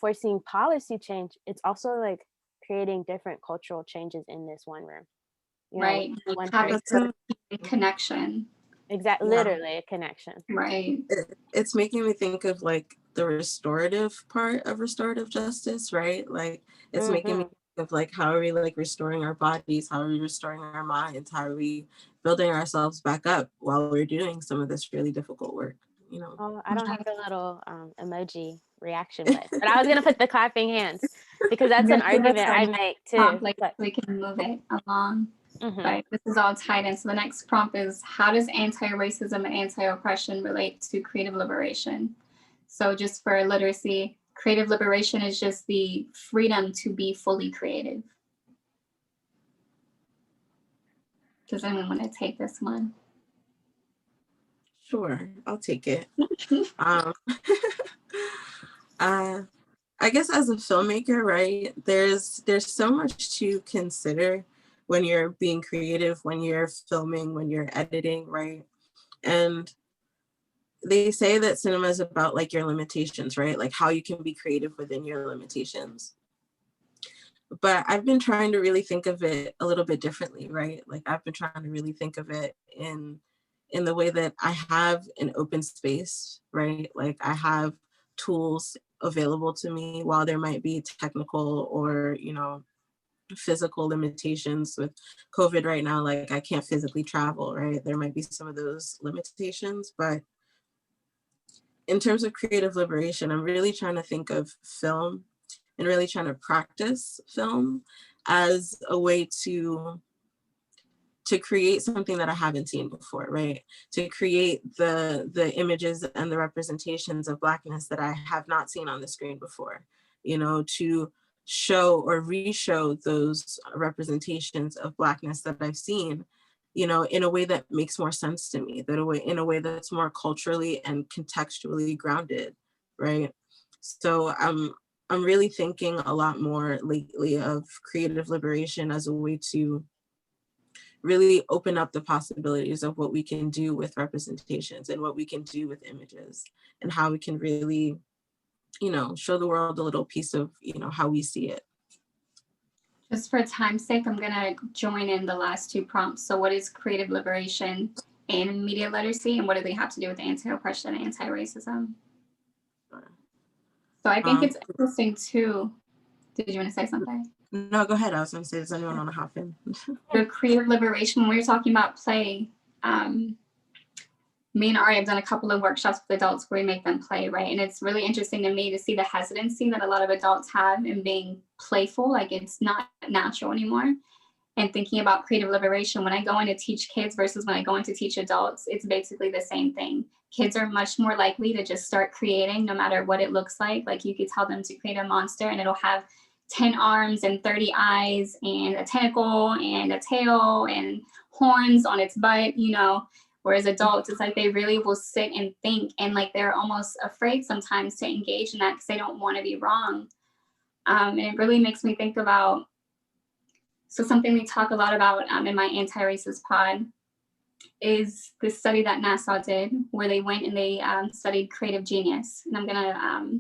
forcing policy change. It's also like creating different cultural changes in this one room.
Right. Like having a connection.
Exactly.
Yeah.
Literally a connection.
Right.
It's making me think of like the restorative part of restorative justice, right? Like it's making me
Mhm.
think of like, how are we like restoring our bodies? How are we restoring our minds? How are we building ourselves back up while we're doing some of this really difficult work, you know?
Oh, I don't have the little emoji reaction button, but I was gonna put the clapping hands because
I'm
that's an
gonna give us
argument I
a
make
prompt,
too.
like
But
so we can move it along.
mhm.
But this is all tied in. So the next prompt is, how does anti-racism and anti-oppression relate to creative liberation? So just for literacy, creative liberation is just the freedom to be fully creative. Does anyone want to take this one?
Sure, I'll take it. Um, uh, I guess as a filmmaker, right, there's so much to consider when you're being creative, when you're filming, when you're editing, right? And they say that cinema is about like your limitations, right? Like how you can be creative within your limitations. But I've been trying to really think of it a little bit differently, right? Like I've been trying to really think of it in the way that I have an open space, right? Like I have tools available to me while there might be technical or, you know, physical limitations with COVID right now. Like I can't physically travel, right? There might be some of those limitations, but in terms of creative liberation, I'm really trying to think of film and really trying to practice film as a way to create something that I haven't seen before, right? To create the images and the representations of Blackness that I have not seen on the screen before, you know, to show or re-show those representations of Blackness that I've seen, you know, in a way that makes more sense to me, in a way that's more culturally and contextually grounded, right? So I'm really thinking a lot more lately of creative liberation as a way to really open up the possibilities of what we can do with representations and what we can do with images and how we can really, you know, show the world a little piece of, you know, how we see it.
Just for time's sake, I'm gonna join in the last two prompts. So what is creative liberation and media literacy, and what do they have to do with anti-oppression and anti-racism? So I think it's interesting too. Did you want to say something?
No, go ahead. I was going to say, does anyone want to hop in?
The creative liberation, when we were talking about play, me and Ari have done a couple of workshops with adults where we make them play, right? And it's really interesting to me to see the hesitancy that a lot of adults have in being playful, like it's not natural anymore. And thinking about creative liberation, when I go in to teach kids versus when I go in to teach adults, it's basically the same thing. Kids are much more likely to just start creating no matter what it looks like. Like you could tell them to create a monster and it'll have 10 arms and 30 eyes and a tentacle and a tail and horns on its butt, you know. Whereas adults, it's like they really will sit and think, and like they're almost afraid sometimes to engage in that because they don't want to be wrong. And it really makes me think about, so something we talk a lot about in my anti-racist pod is this study that NASA did where they went and they studied creative genius. And I'm gonna,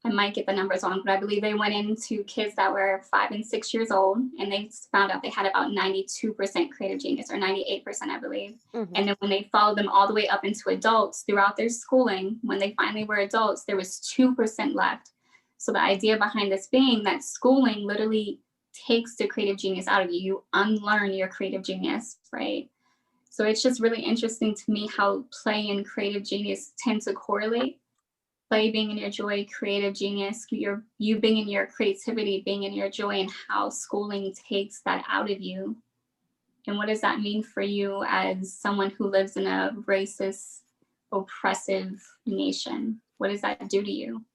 I might get the numbers wrong, but I believe they went into kids that were 5 and 6 years old, and they found out they had about 92% creative genius, or 98%, I believe.
Mhm.
And then when they followed them all the way up into adults throughout their schooling, when they finally were adults, there was 2% left. So the idea behind this being that schooling literally takes the creative genius out of you. You unlearn your creative genius, right? So it's just really interesting to me how play and creative genius tend to correlate. Play being in your joy, creative genius, you being in your creativity, being in your joy, and how schooling takes that out of you. And what does that mean for you as someone who lives in a racist, oppressive nation? What does that do to you?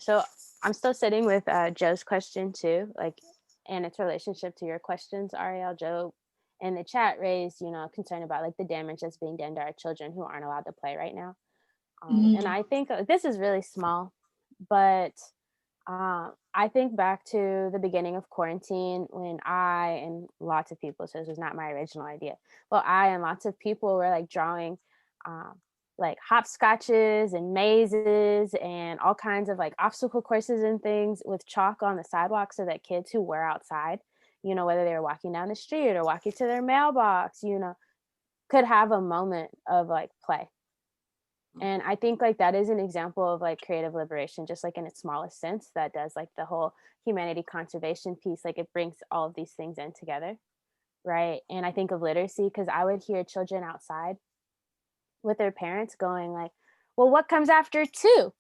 So I'm still sitting with Joe's question too, like, and its relationship to your questions, Ariel. Joe in the chat raised, you know, concern about like the damage that's being done to our children who aren't allowed to play right now. And I think this is really small, but I think back to the beginning of quarantine when I and lots of people, so this was not my original idea, but I and lots of people were like drawing like hopscotches and mazes and all kinds of like obstacle courses and things with chalk on the sidewalk so that kids who were outside, you know, whether they were walking down the street or walking to their mailbox, you know, could have a moment of like play. And I think like that is an example of like creative liberation, just like in its smallest sense, that does like the whole humanity conservation piece, like it brings all of these things in together, right? And I think of literacy because I would hear children outside with their parents going like, well, what comes after 2?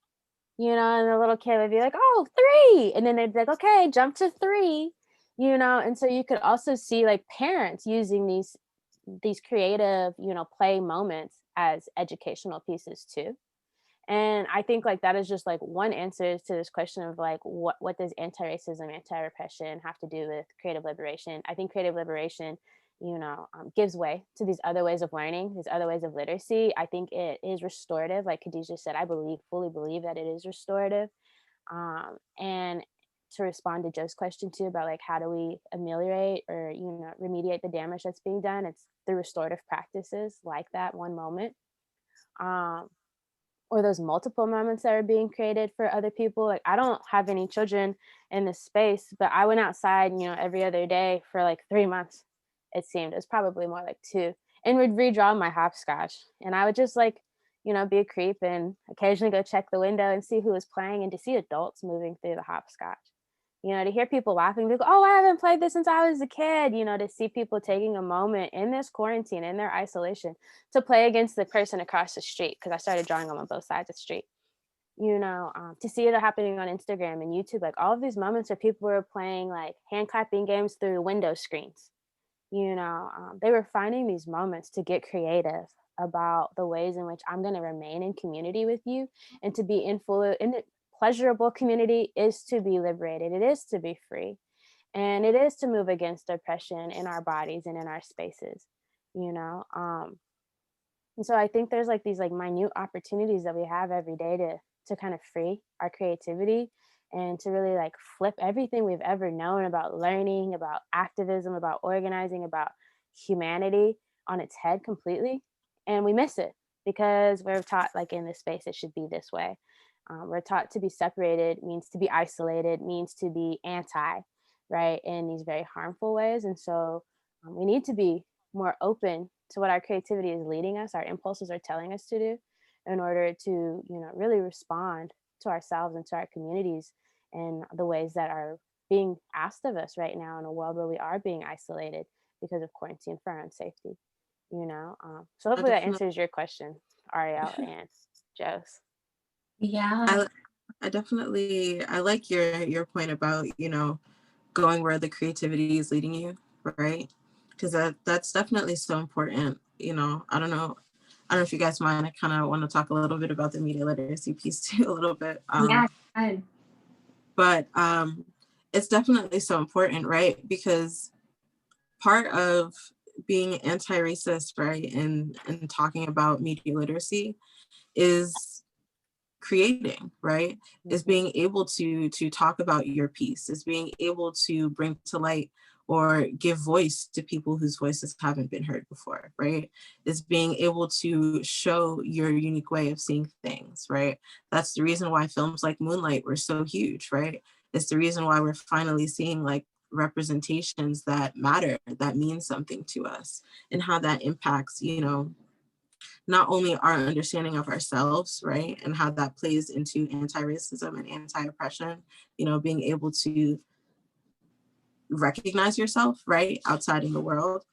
And the little kid would be like, oh, 3. And then they'd be like, okay, jump to 3, and so you could also see like parents using these creative, play moments as educational pieces too. And I think like that is just like one answer to this question of like what does anti-racism, anti-repression have to do with creative liberation? I think creative liberation, gives way to these other ways of learning, these other ways of literacy. I think it is restorative, like Khadijah said. I fully believe that it is restorative. And to respond to Joe's question too about like how do we ameliorate or remediate the damage that's being done, it's through restorative practices like that one moment. Or those multiple moments that are being created for other people. Like I don't have any children in this space, but I went outside, every other day for like 3 months. It seemed it was probably more like 2, and would redraw my hopscotch. And I would just like, be a creep and occasionally go check the window and see who was playing, and to see adults moving through the hopscotch. To hear people laughing, like, oh, I haven't played this since I was a kid, to see people taking a moment in this quarantine, in their isolation, to play against the person across the street, because I started drawing them on both sides of the street, to see it happening on Instagram and YouTube, like all of these moments where people were playing like hand clapping games through window screens. They were finding these moments to get creative about the ways in which I'm going to remain in community with you, and to be in pleasurable community is to be liberated. It is to be free. And it is to move against oppression in our bodies and in our spaces, and so I think there's like these like minute opportunities that we have every day to kind of free our creativity and to really like flip everything we've ever known about learning, about activism, about organizing, about humanity on its head completely. And we miss it because we're taught like in this space it should be this way. We're taught to be separated means to be isolated, means to be anti, right, in these very harmful ways. And so we need to be more open to what our creativity is leading us, our impulses are telling us to do, in order to, really respond to ourselves and to our communities in the ways that are being asked of us right now in a world where we are being isolated because of quarantine for our own safety. So hopefully that answers your question, Ariel and Joe's.
Yeah.
I definitely, I like your point about, going where the creativity is leading you, right? Because that's definitely so important. I don't know if you guys mind. I kind of want to talk a little bit about the media literacy piece too, a little bit.
Yeah. Good.
But it's definitely so important, right? Because part of being anti-racist, right, and talking about media literacy is creating, right, is being able to talk about your piece, is being able to bring to light or give voice to people whose voices haven't been heard before, right, is being able to show your unique way of seeing things, right? That's the reason why films like Moonlight were so huge, right? It's the reason why we're finally seeing like representations that matter, that mean something to us, and how that impacts, not only our understanding of ourselves, right, and how that plays into anti-racism and anti-oppression, being able to recognize yourself, right, outside in the world.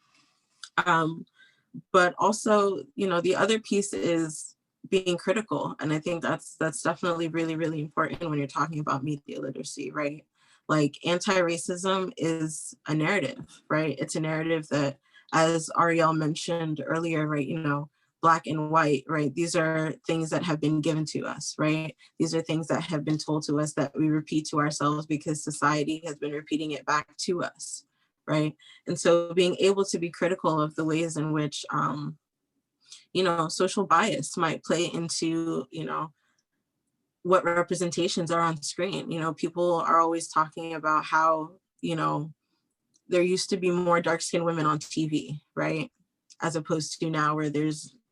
But also, the other piece is being critical. And I think that's definitely really, really important when you're talking about media literacy, right? Like anti-racism is a narrative, right? It's a narrative that, as Ariel mentioned earlier, right, Black and white, right? These are things that have been given to us, right? These are things that have been told to us that we repeat to ourselves because society has been repeating it back to us, right? And so being able to be critical of the ways in which, social bias might play into, what representations are on screen. People are always talking about how, there used to be more dark-skinned women on TV, right? As opposed to now where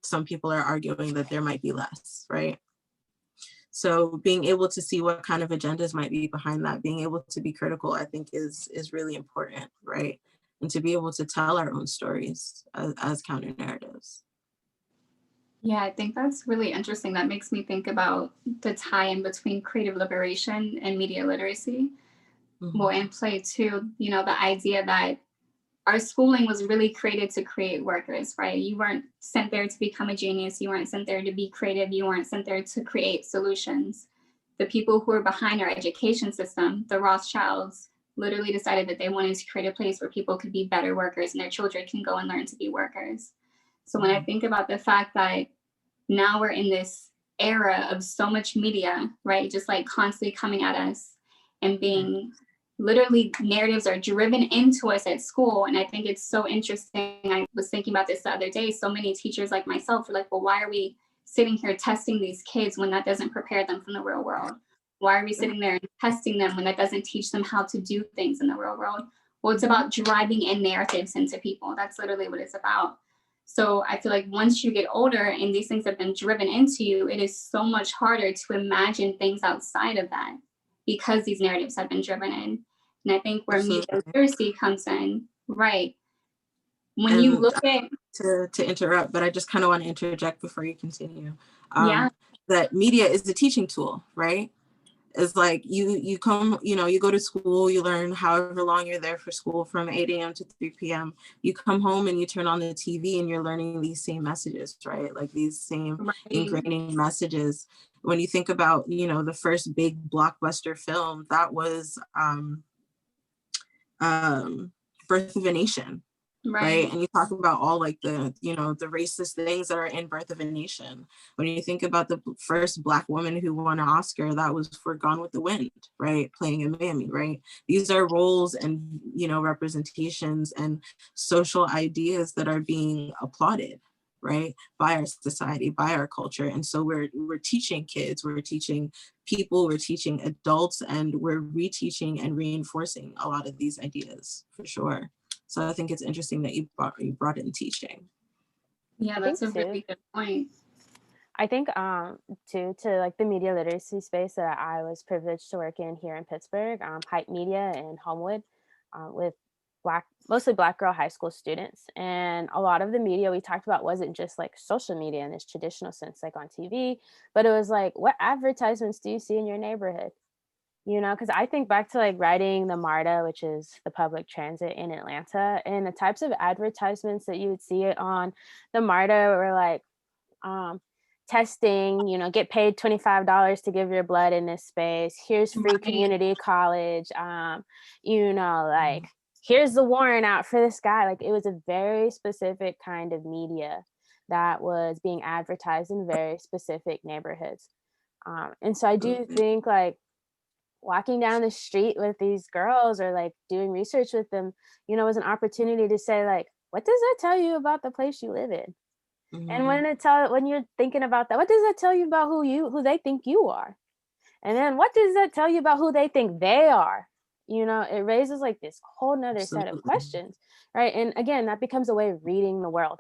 some people are arguing that there might be less, right? So being able to see what kind of agendas might be behind that, being able to be critical, I think is really important, right? And to be able to tell our own stories as counter narratives.
Yeah, I think that's really interesting. That makes me think about the tie-in between creative liberation and media literacy. Well,
Mhm.
and play too, the idea that our schooling was really created to create workers, right? You weren't sent there to become a genius. You weren't sent there to be creative. You weren't sent there to create solutions. The people who were behind our education system, the Rothschilds, literally decided that they wanted to create a place where people could be better workers and their children can go and learn to be workers. So when I
Mhm.
think about the fact that now we're in this era of so much media, right? Just like constantly coming at us and
Right.
being literally narratives are driven into us at school. And I think it's so interesting. I was thinking about this the other day. So many teachers like myself were like, well, why are we sitting here testing these kids when that doesn't prepare them from the real world? Why are we
Right.
sitting there and testing them when that doesn't teach them how to do things in the real world? Well, it's about driving in narratives into people. That's literally what it's about. So I feel like once you get older and these things have been driven into you, it is so much harder to imagine things outside of that because these narratives have been driven in. And I think where media
Absolutely.
literacy comes in, right? When you
And
look at,
to interrupt, but I just kind of want to interject before you continue.
yeah,
That media is a teaching tool, right? It's like you come, you go to school, you learn however long you're there for school from 8 a.m. to 3 p.m. You come home and you turn on the TV and you're learning these same messages, right? Like these same
right,
ingraining messages. When you think about, the first big blockbuster film, that was um, Birth of a Nation, right?
right,
And you talk about all like the racist things that are in Birth of a Nation. When you think about the first Black woman who won an Oscar, that was for Gone with the Wind, right? Playing a mammy, right? These are roles and, representations and social ideas that are being applauded, right, by our society, by our culture. And so we're teaching kids, we're teaching people, we're teaching adults, and we're reteaching and reinforcing a lot of these ideas for sure. So I think it's interesting that you brought in teaching.
yeah,
I
that's
think
a
too.
really good point.
I think too, to like the media literacy space that I was privileged to work in here in Pittsburgh, Hype Media in Homewood, with mostly Black girl high school students. And a lot of the media we talked about wasn't just like social media in this traditional sense, like on TV, but it was like, what advertisements do you see in your neighborhood? Because I think back to like riding the MARTA, which is the public transit in Atlanta, and the types of advertisements that you would see it on the MARTA were like, um, testing, get paid $25 to give your blood in this space. Here's free
Right,
community college. Like, here's the warrant out for this guy. Like, it was a very specific kind of media that was being advertised in very specific neighborhoods. And so I do
Absolutely.
think like walking down the street with these girls or like doing research with them, was an opportunity to say like, what does that tell you about the place you live in? And
Mhm.
when you're thinking about that, what does that tell you about who they think you are? And then what does that tell you about who they think they are? It raises like this whole nother set of
Absolutely.
questions, right? And again, that becomes a way of reading the world.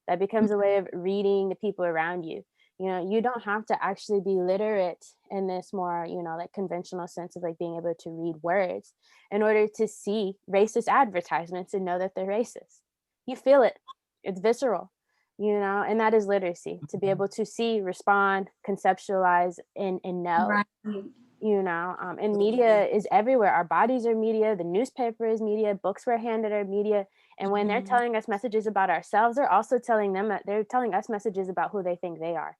That becomes a way of reading the people around you. You don't have to actually be literate in this more, like conventional sense of like being able to read words in order to see racist advertisements and know that they're racist. You feel it. It's visceral, and that is literacy, to be
Mhm.
able to see, respond, conceptualize, and know.
right,
And
Absolutely.
media is everywhere. Our bodies are media, the newspaper is media, books we're handed are media. And when they're
Mhm.
telling us messages about ourselves, they're also they're telling us messages about who they think they are.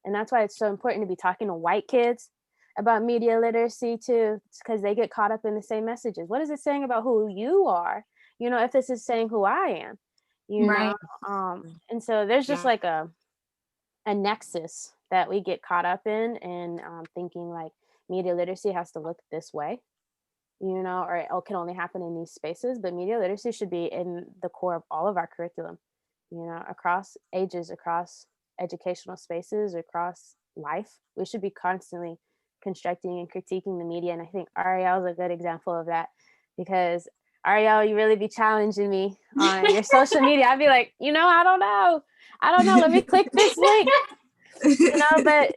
And that's why it's so important to be talking to white kids about media literacy too, because they get caught up in the same messages. What is it saying about who you are? If this is saying who I am, you know?
right,
And so there's just
Yeah.
like a nexus that we get caught up in, and thinking like media literacy has to look this way, or it can only happen in these spaces. But media literacy should be in the core of all of our curriculum, across ages, across educational spaces, across life. We should be constantly constructing and critiquing the media. And I think Ariel is a good example of that, because Ariel, you really be challenging me on your social media. I'd be like, I don't know. I don't know. Let me click this link, but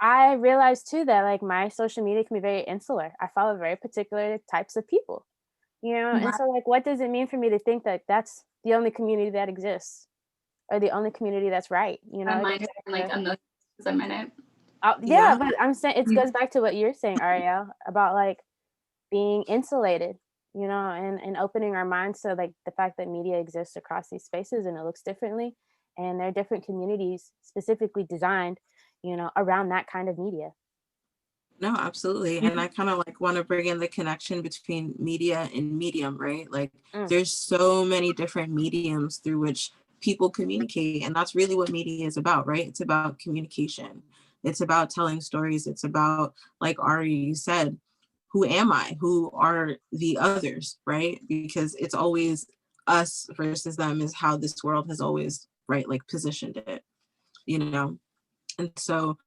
I realized too that like my social media can be very insular. I follow very particular types of people, and
right.
so like, what does it mean for me to think that that's the only community that exists? or the only community that's right. You know,
Mine is like a million a minute.
Yeah, but I'm saying it goes back to what you're saying, Ariel, about like being insulated, you know, and opening our minds to like the fact that media exists across these spaces and it looks differently, and there are different communities specifically designed, you know, around that kind of media.
No, absolutely. And I kind of like want to bring in the connection between media and medium, right? Like there's so many different mediums through which people communicate. And that's really what media is about, right? It's about communication. It's about telling stories. It's about, like Ari, you said, who am I? Who are the others, right? Because it's always us versus them is how this world has always, right, like positioned it, you know? And so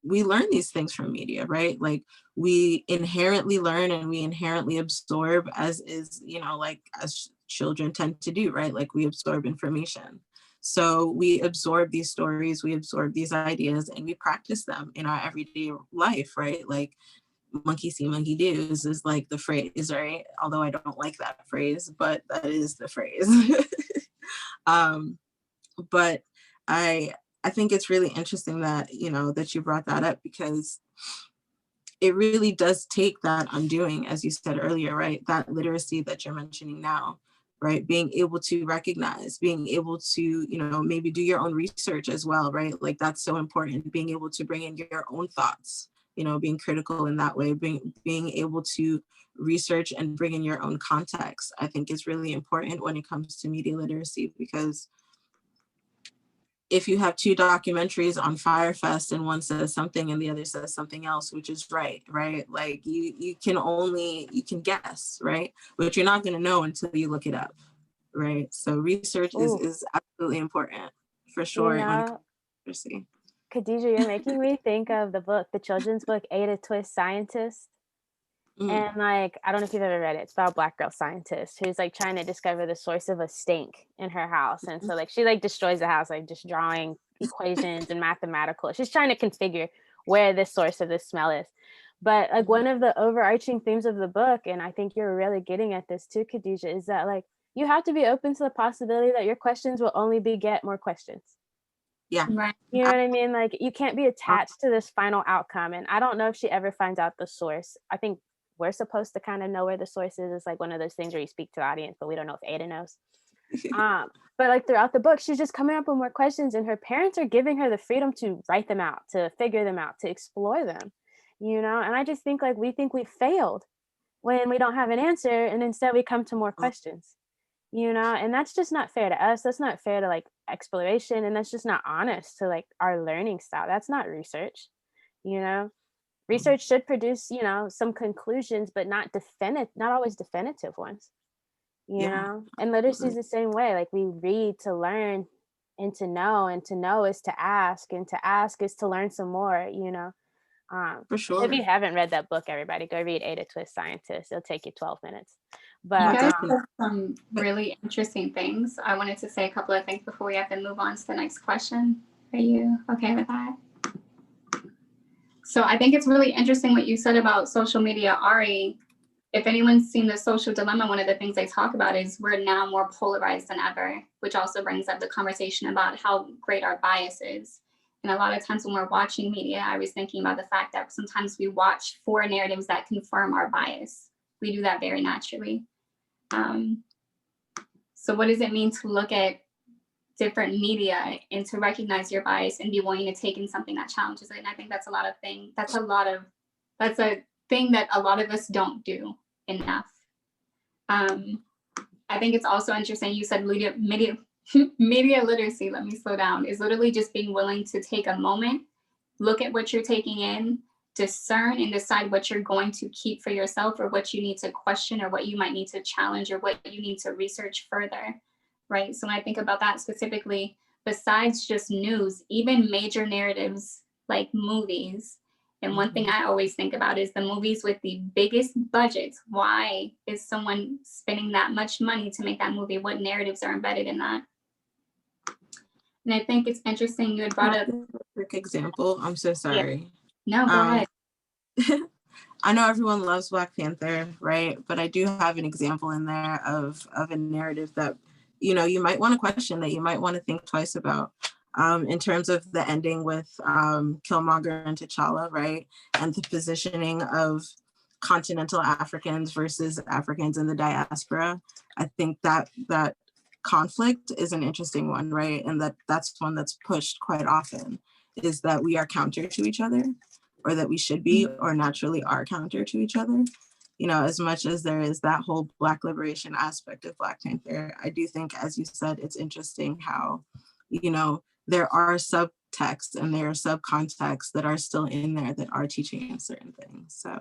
we learn these things from media, right? Like we inherently learn and we inherently absorb, as is, you know, like as children tend to do, right? Like we absorb information. So we absorb these stories, we absorb these ideas, and we practice them in our everyday life, right? Like monkey see, monkey do is like the phrase, right? Although I don't like that phrase, but that is the phrase. But I think it's really interesting that, you know, that you brought that up, because it really does take that undoing, as you said earlier, right? That literacy that you're mentioning now, right? Being able to recognize, being able to, you know, maybe do your own research as well, right? Like that's so important, being able to bring in your own thoughts, you know, being critical in that way, being able to research and bring in your own context, I think is really important when it comes to media literacy, because if you have two documentaries on Firefest and one says something and the other says something else, which is right? Like you can guess, right? But you're not going to know until you look it up, right? So research is absolutely important for sure.
You know, Khadijah, you're making me think of the children's book, Ada Twist Scientist. And like, I don't know if you've ever read it. It's about a Black girl scientist who's like trying to discover the source of a stink in her house. And so like, she like destroys the house, like just drawing equations and mathematical. She's trying to configure where the source of this smell is. But like one of the overarching themes of the book, and I think you're really getting at this too, Khadijah, is that like, you have to be open to the possibility that your questions will only beget more questions.
Yeah.
Right.
You know what I mean? Like you can't be attached to this final outcome. And I don't know if she ever finds out the source. I think we're supposed to kind of know where the source is. It's like one of those things where you speak to the audience, but we don't know if Ada knows. But like throughout the book, she's just coming up with more questions, and her parents are giving her the freedom to write them out, to figure them out, to explore them, you know? And I just think like we think we failed when we don't have an answer, and instead we come to more questions, you know? And that's just not fair to us. That's not fair to like exploration, and that's just not honest to like our learning style. That's not research, you know? Research should produce, you know, some conclusions, but not always definitive ones, you know? And literacy is the same way. Like we read to learn and to know is to ask, and to ask is to learn some more, you know?
For sure.
If you haven't read that book, everybody go read Ada Twist Scientist. It'll take you 12 minutes. But
you guys said some really interesting things. I wanted to say a couple of things before we have to move on to the next question. Are you okay with that? So I think it's really interesting what you said about social media, Ari. If anyone's seen The Social Dilemma, one of the things they talk about is we're now more polarized than ever, which also brings up the conversation about how great our bias is. And a lot of times when we're watching media, I was thinking about the fact that sometimes we watch for narratives that confirm our bias. We do that very naturally. So what does it mean to look at different media and to recognize your bias and be willing to take in something that challenges it? And I think that's a thing that a lot of us don't do enough. I think it's also interesting, you said media literacy, let me slow down, is literally just being willing to take a moment, look at what you're taking in, discern and decide what you're going to keep for yourself, or what you need to question, or what you might need to challenge, or what you need to research further, right? So when I think about that specifically, besides just news, even major narratives like movies, and one thing I always think about is the movies with the biggest budgets. Why is someone spending that much money to make that movie? What narratives are embedded in that? And I think it's interesting you had brought up
a quick example. I'm so sorry.
Yeah. No, go ahead.
I know everyone loves Black Panther, right? But I do have an example in there of a narrative that you know, you might want to question, that you might want to think twice about. In terms of the ending with Killmonger and T'Challa, right? And the positioning of continental Africans versus Africans in the diaspora. I think that that conflict is an interesting one, right? And that's one that's pushed quite often, is that we are counter to each other, or that we should be, or naturally are counter to each other. You know, as much as there is that whole Black liberation aspect of Black Panther, I do think, as you said, it's interesting how, you know, there are subtexts and there are subcontexts that are still in there that are teaching us certain things. So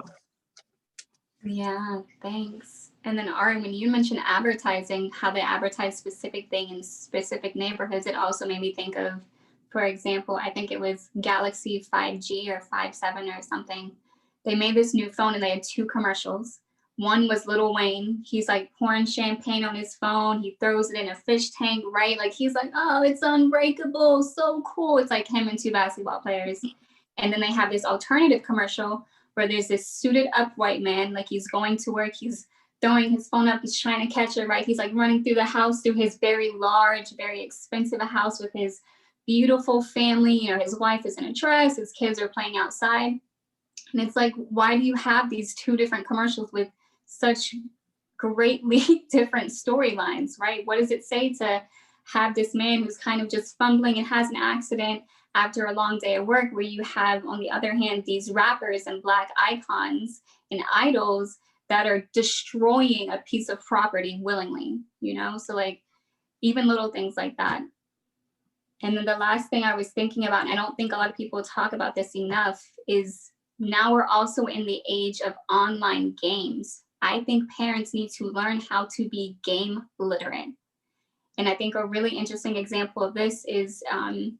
yeah, thanks. And then Ari, when you mentioned advertising, how they advertise specific thing in specific neighborhoods, it also made me think of, for example, I think it was Galaxy 5G or 57 or something. They made this new phone and they had two commercials. One was Lil Wayne. He's like pouring champagne on his phone. He throws it in a fish tank, right? Like he's like, oh, it's unbreakable, so cool. It's like him and two basketball players. And then they have this alternative commercial where there's this suited up white man, like he's going to work, he's throwing his phone up, he's trying to catch it, right? He's like running through the house, through his very large, very expensive house with his beautiful family. You know, his wife is in a dress, his kids are playing outside. And it's like, why do you have these two different commercials with such greatly different storylines, right? What does it say to have this man who's kind of just fumbling and has an accident after a long day of work, where you have, on the other hand, these rappers and Black icons and idols that are destroying a piece of property willingly, you know? So like, even little things like that. And then the last thing I was thinking about, and I don't think a lot of people talk about this enough, is now we're also in the age of online games. I think parents need to learn how to be game literate. And I think a really interesting example of this is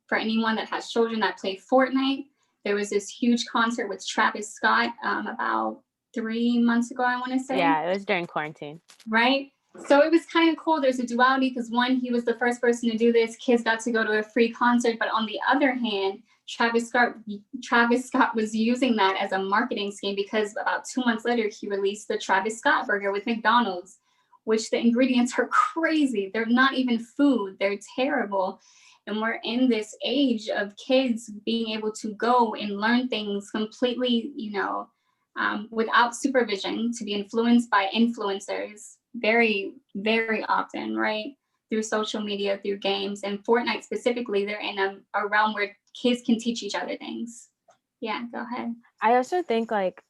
for anyone that has children that play Fortnite. There was this huge concert with Travis Scott about 3 months ago, I want to say.
Yeah, it was during quarantine.
Right? So it was kind of cool. There's a duality because one, he was the first person to do this. Kids got to go to a free concert. But on the other hand, Travis Scott was using that as a marketing scheme, because about 2 months later, he released the Travis Scott burger with McDonald's, which the ingredients are crazy. They're not even food. They're terrible. And we're in this age of kids being able to go and learn things completely, you know, without supervision, to be influenced by influencers very, very often, right? Through social media, through games, and Fortnite specifically, they're in a realm where kids can teach each other things. Yeah, go ahead.
I also think like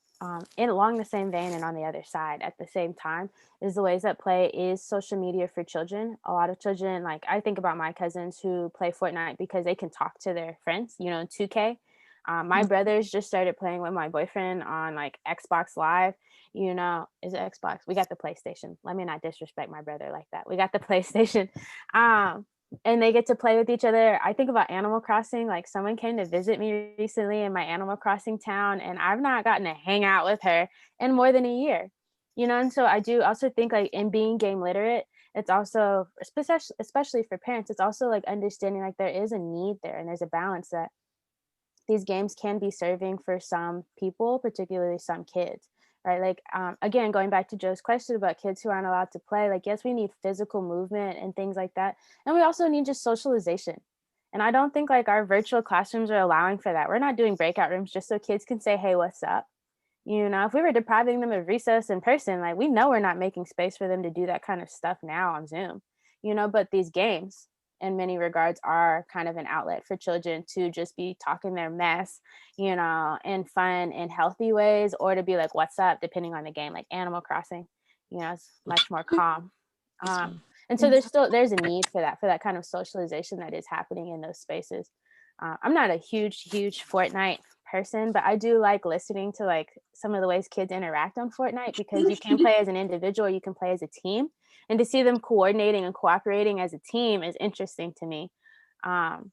along the same vein and on the other side at the same time is the ways that play is social media for children. A lot of children, like I think about my cousins who play Fortnite because they can talk to their friends, you know, in 2K. My brothers just started playing with my boyfriend on like Xbox Live. You know, is it Xbox? We got the PlayStation. Let me not disrespect my brother like that. We got the PlayStation. And they get to play with each other. I think about Animal Crossing. Like someone came to visit me recently in my Animal Crossing town, and I've not gotten to hang out with her in more than a year. You know, and so I do also think like in being game literate, it's also, especially for parents, it's also like understanding like there is a need there and there's a balance that these games can be serving for some people, particularly some kids, right? Like, again, going back to Joe's question about kids who aren't allowed to play, like, yes, we need physical movement and things like that. And we also need just socialization. And I don't think like our virtual classrooms are allowing for that. We're not doing breakout rooms just so kids can say, hey, what's up? You know, if we were depriving them of recess in person, like we know we're not making space for them to do that kind of stuff now on Zoom, you know, but these games, in many regards, are kind of an outlet for children to just be talking their mess, you know, in fun and healthy ways, or to be like, what's up, depending on the game, like Animal Crossing, you know, it's much more calm. And so there's a need for that kind of socialization that is happening in those spaces. I'm not a huge Fortnite person, but I do like listening to like some of the ways kids interact on Fortnite, because you can play as an individual, you can play as a team. And to see them coordinating and cooperating as a team is interesting to me. And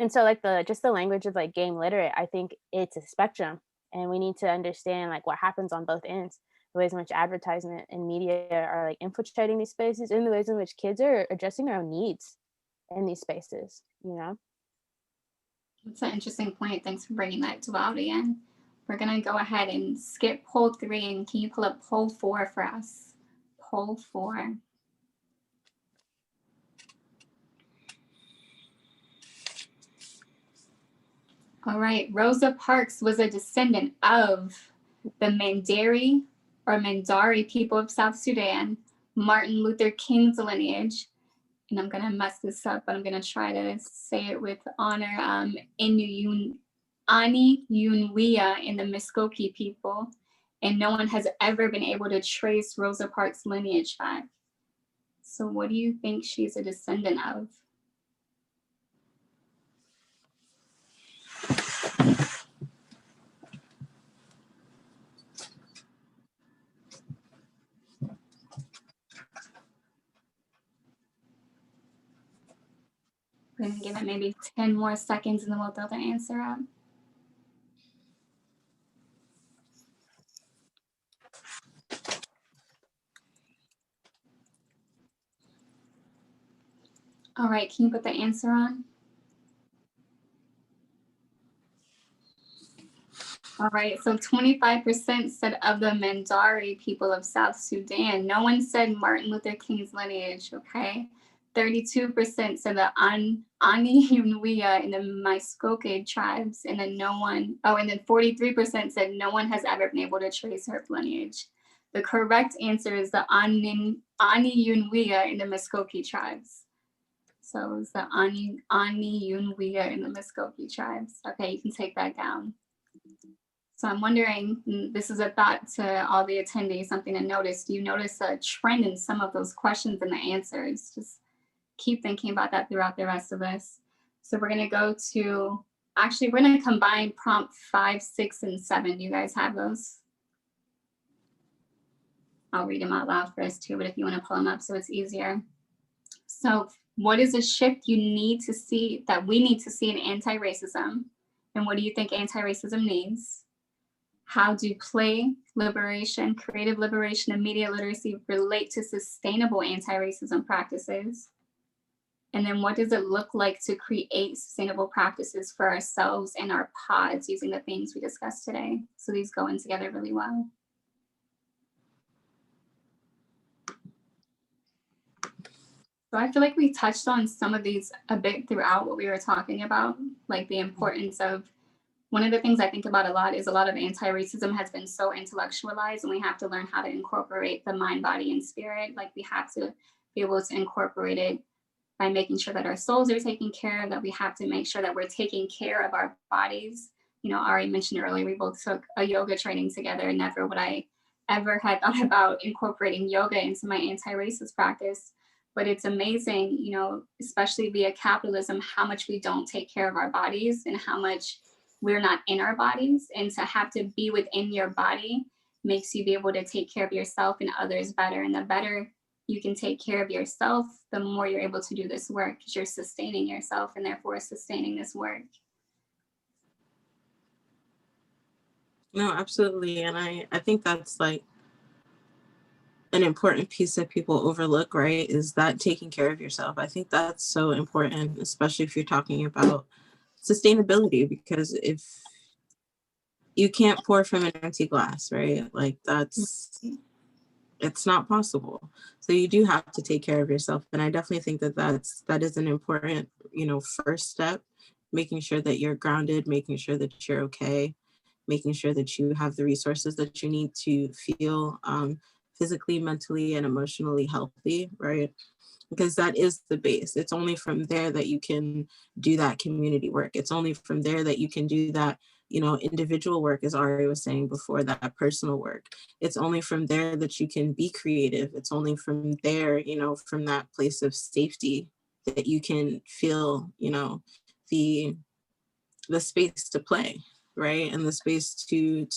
so like the language of like game literate, I think it's a spectrum, and we need to understand like what happens on both ends, the ways in which advertisement and media are like infiltrating these spaces, and the ways in which kids are addressing their own needs in these spaces, you know?
That's an interesting point. Thanks for bringing that duality in. We're going to go ahead and skip poll 3, and can you pull up poll 4 for us? Poll 4. All right. Rosa Parks was a descendant of the Mandari people of South Sudan, Martin Luther King's lineage, and I'm going to mess this up, but I'm going to try to say it with honor, Ani Yunwia in the Muskoki people, and no one has ever been able to trace Rosa Parks' lineage back. So what do you think she's a descendant of? We're going to give it maybe 10 more seconds and then we'll throw the answer out. All right, can you put the answer on? All right, so 25% said of the Mandari people of South Sudan. No one said Martin Luther King's lineage, okay? 32% said the Ani Yunwia in the Muskoka tribes, and then and then 43% said no one has ever been able to trace her lineage. The correct answer is the Ani Yunwia in the Muskoka tribes. So it's the Ani Yunwia in the Muskoka tribes. Okay, you can take that down. So I'm wondering, this is a thought to all the attendees, something to notice. Do you notice a trend in some of those questions and the answers? Just keep thinking about that throughout the rest of this. So we're gonna go to, actually we're gonna combine prompt 5, 6, and 7. Do you guys have those? I'll read them out loud first too, but if you wanna pull them up so it's easier. So what is a shift you need to see, that we need to see in anti-racism? And what do you think anti-racism needs? How do play, liberation, creative liberation, and media literacy relate to sustainable anti-racism practices? And then what does it look like to create sustainable practices for ourselves and our pods using the things we discussed today? So these go in together really well. So I feel like we touched on some of these a bit throughout what we were talking about, like the importance of, one of the things I think about a lot is a lot of anti-racism has been so intellectualized, and we have to learn how to incorporate the mind, body, and spirit. Like we have to be able to incorporate it by making sure that our souls are taken care of, that we have to make sure that we're taking care of our bodies. You know, Ari mentioned earlier, we both took a yoga training together. Never would I ever had thought about incorporating yoga into my anti-racist practice. But it's amazing, you know, especially via capitalism, how much we don't take care of our bodies and how much we're not in our bodies. And to have to be within your body makes you be able to take care of yourself and others better. And the better you can take care of yourself, the more you're able to do this work, because you're sustaining yourself and therefore sustaining this work.
No, absolutely. And I think that's like an important piece that people overlook, right? Is that taking care of yourself. I think that's so important, especially if you're talking about sustainability, because if you can't pour from an empty glass, right? Like it's not possible. So you do have to take care of yourself. And I definitely think that is an important, you know, first step, making sure that you're grounded, making sure that you're okay, making sure that you have the resources that you need to feel physically, mentally, and emotionally healthy, right? Because that is the base. It's only from there that you can do that community work. It's only from there that you can do that, you know, individual work, as Ari was saying before, that personal work. It's only from there that you can be creative. It's only from there, you know, from that place of safety that you can feel, you know, the space to play, right? And the space to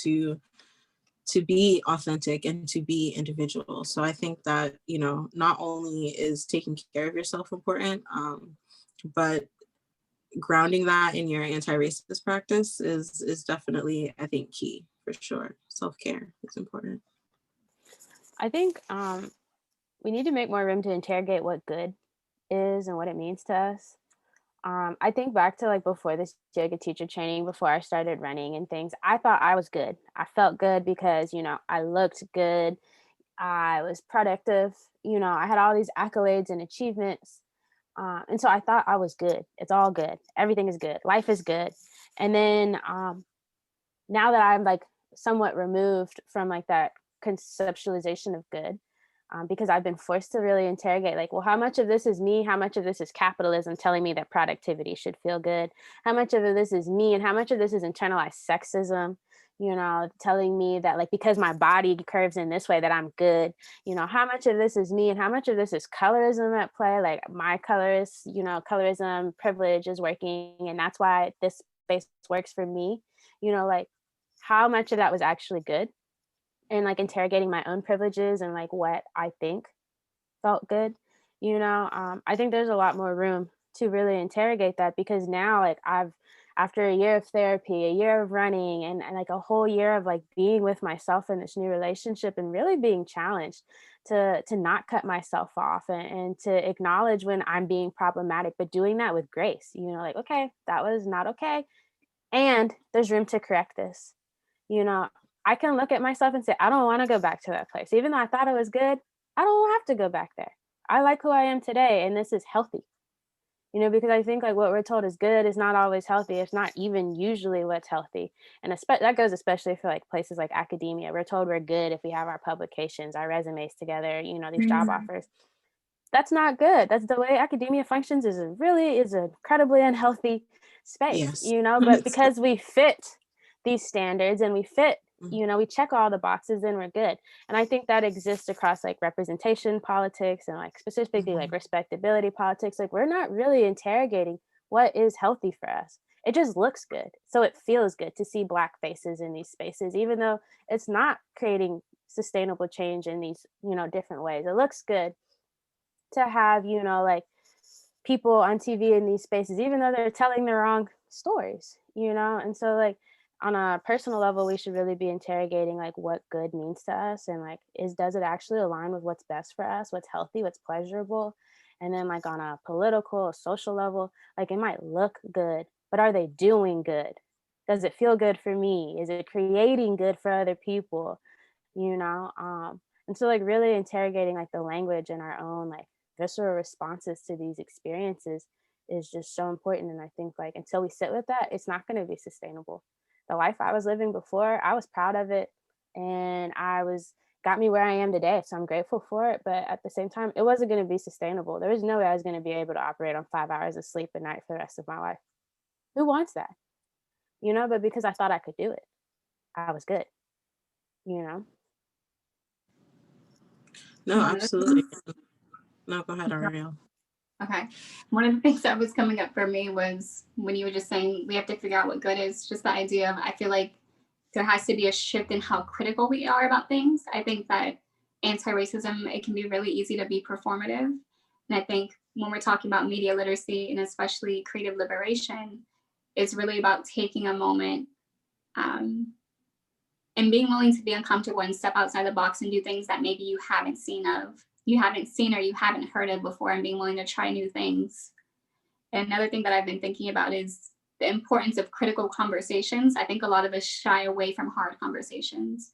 be authentic and to be individual. So I think that, you know, not only is taking care of yourself important, but grounding that in your anti-racist practice is definitely, I think, key for sure. Self-care is important.
I think we need to make more room to interrogate what good is and what it means to us. I think back to like before this yoga teacher training, before I started running and things, I thought I was good. I felt good because, you know, I looked good. I was productive. You know, I had all these accolades and achievements. And so I thought I was good. It's all good. Everything is good. Life is good. And then now that I'm like somewhat removed from like that conceptualization of good, because I've been forced to really interrogate, like, well, how much of this is me? How much of this is capitalism telling me that productivity should feel good? How much of this is me? And how much of this is internalized sexism, telling me that like, because my body curves in this way that I'm good? How much of this is me and how much of this is colorism at play? Like my colorism privilege is working and that's why this space works for me. Like how much of that was actually good? And like interrogating my own privileges and like what I think felt good, I think there's a lot more room to really interrogate that, because now like after a year of therapy, a year of running, and like a whole year of like being with myself in this new relationship and really being challenged to not cut myself off and to acknowledge when I'm being problematic, but doing that with grace, like, okay, that was not okay. And there's room to correct this. I can look at myself and say, I don't want to go back to that place. Even though I thought it was good, I don't have to go back there. I like who I am today, and this is healthy. Because I think like what we're told is good is not always healthy. It's not even usually what's healthy. And that goes especially for like places like academia. We're told we're good if we have our publications, our resumes together, these job offers. That's not good. That's the way academia functions is an incredibly unhealthy space,
Yes.
but because we fit these standards and we fit, we check all the boxes, then we're good. And I think that exists across like representation politics and like specifically like respectability politics. Like we're not really interrogating what is healthy for us. It just looks good. So it feels good to see Black faces in these spaces, even though it's not creating sustainable change in these, different ways. It looks good to have, like people on TV in these spaces, even though they're telling the wrong stories, and so like on a personal level, we should really be interrogating like what good means to us, and like does it actually align with what's best for us, what's healthy, what's pleasurable? And then like on a political, social level, like it might look good, but are they doing good? Does it feel good for me? Is it creating good for other people? And so like really interrogating like the language in our own like visceral responses to these experiences is just so important. And I think like until we sit with that, it's not going to be sustainable. The life I was living before, I was proud of it, and got me where I am today. So I'm grateful for it. But at the same time, it wasn't going to be sustainable. There was no way I was going to be able to operate on 5 hours of sleep a night for the rest of my life. Who wants that? But because I thought I could do it, I was good,
No, absolutely. No, go ahead, Ariel.
Okay. One of the things that was coming up for me was when you were just saying we have to figure out what good is, just the idea of, I feel like there has to be a shift in how critical we are about things. I think that anti-racism, it can be really easy to be performative. And I think when we're talking about media literacy and especially creative liberation, it's really about taking a moment and being willing to be uncomfortable and step outside the box and do things that maybe you haven't seen or you haven't heard of before, and being willing to try new things. And another thing that I've been thinking about is the importance of critical conversations. I think a lot of us shy away from hard conversations.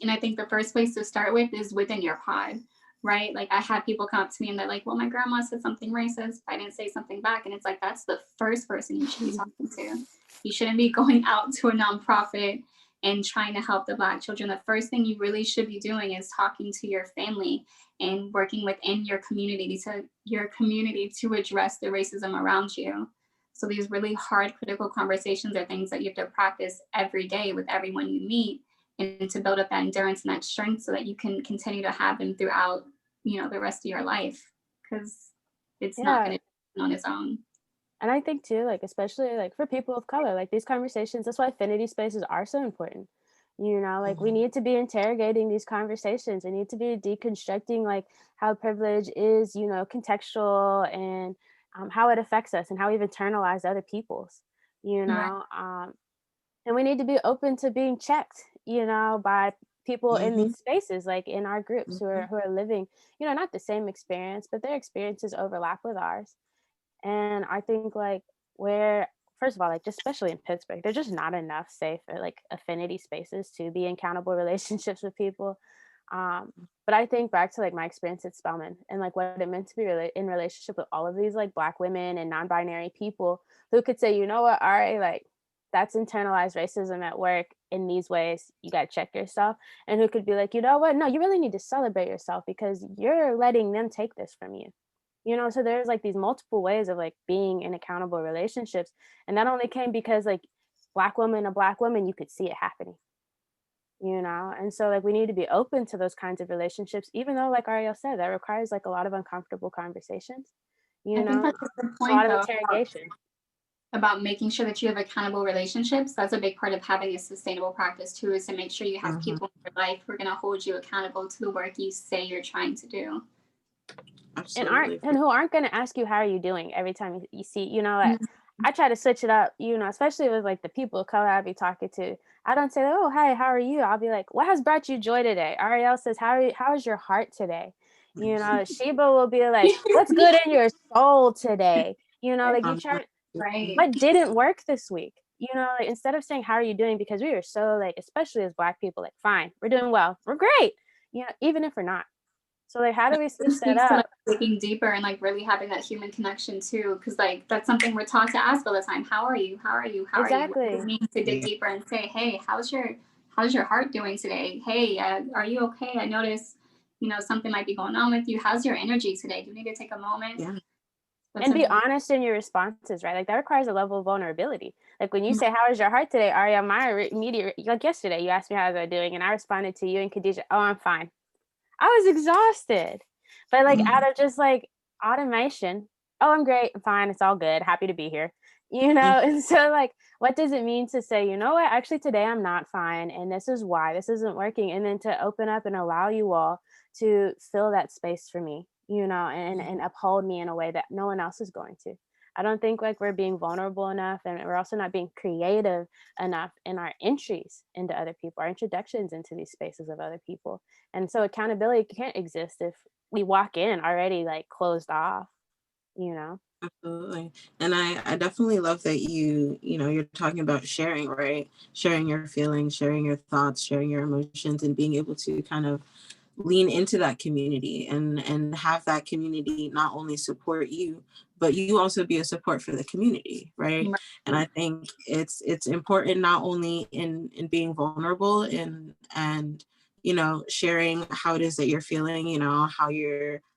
And I think the first place to start with is within your pod, right? Like I had people come up to me and they're like, well, my grandma said something racist. I didn't say something back. And it's like, that's the first person you should be talking to. You shouldn't be going out to a nonprofit and trying to help the Black children. The first thing you really should be doing is talking to your family and working within your community to address the racism around you. So these really hard critical conversations are things that you have to practice every day with everyone you meet, and to build up that endurance and that strength so that you can continue to have them throughout, the rest of your life, because it's not going to be on its own.
And I think too, like, especially like for people of color, like these conversations, that's why affinity spaces are so important. Like we need to be interrogating these conversations. We need to be deconstructing like how privilege is, contextual, and how it affects us and how we've internalized other people's, and we need to be open to being checked, by people in these spaces, like in our groups who are living, not the same experience, but their experiences overlap with ours. And I think like first of all, like just especially in Pittsburgh, there's just not enough safe or like affinity spaces to be in accountable relationships with people. But I think back to like my experience at Spelman and like what it meant to be in relationship with all of these like Black women and non-binary people who could say, you know what, all right, like that's internalized racism at work in these ways. You got to check yourself. And who could be like, you know what? No, you really need to celebrate yourself because you're letting them take this from you. You know, so there's like these multiple ways of like being in accountable relationships. And that only came because like Black woman to Black woman, you could see it happening, you know? And so like we need to be open to those kinds of relationships, even though like Ariel said, that requires like a lot of uncomfortable conversations, you
I think
know,
that's a good
a
point
lot of
though,
interrogation.
about making sure that you have accountable relationships. That's a big part of having a sustainable practice too, is to make sure you have
Mhm.
people in your life who are going to hold you accountable to the work you say you're trying to do.
Absolutely.
And who aren't going to ask you how are you doing every time you see, you know, like
Mhm.
I try to switch it up, you know, especially with like the people of color I be talking to. I don't say, oh, hi, how are you? I'll be like, what has brought you joy today? Ariel says, how is your heart today? You know, Sheba will be like, what's good in your soul today? You know, like you try,
Right.
what didn't work this week? You know, like instead of saying, how are you doing? Because we are so like, especially as Black people, like, fine, we're doing well, we're great. You know, even if we're not. So like, how do we
It
switch that
speaks to
up?
like digging deeper and like really having that human connection too, because like that's something we're taught to ask all the time. How are you? How are you? How are you? What does it
Exactly.
mean to dig deeper and say, hey, how's your heart doing today? Hey, are you okay? I notice, you know, something might be going on with you. How's your energy today? Do you need to take a moment?
Yeah.
That's
And be
amazing.
honest in your responses, right? Like that requires a level of vulnerability. Like when you say, how is your heart today? Aria, my immediate, like yesterday, you asked me how was I doing, and I responded to you and Khadijah, oh, I'm fine. I was exhausted. But like out of just like automation, oh, I'm great, I'm fine, it's all good, happy to be here. You know, and so like, what does it mean to say, you know what, actually today I'm not fine, and this is why this isn't working, and then to open up and allow you all to fill that space for me, you know, and uphold me in a way that no one else is going to. I don't think like we're being vulnerable enough, and we're also not being creative enough in our entries into other people, our introductions into these spaces of other people. And so accountability can't exist if we walk in already like closed off, you know?
Absolutely. And I definitely love that you're talking about sharing, right? Sharing your feelings, sharing your thoughts, sharing your emotions, and being able to kind of lean into that community and have that community not only support you, but you also be a support for the community, right? And I think it's important not only in being vulnerable and sharing how it is that you're feeling,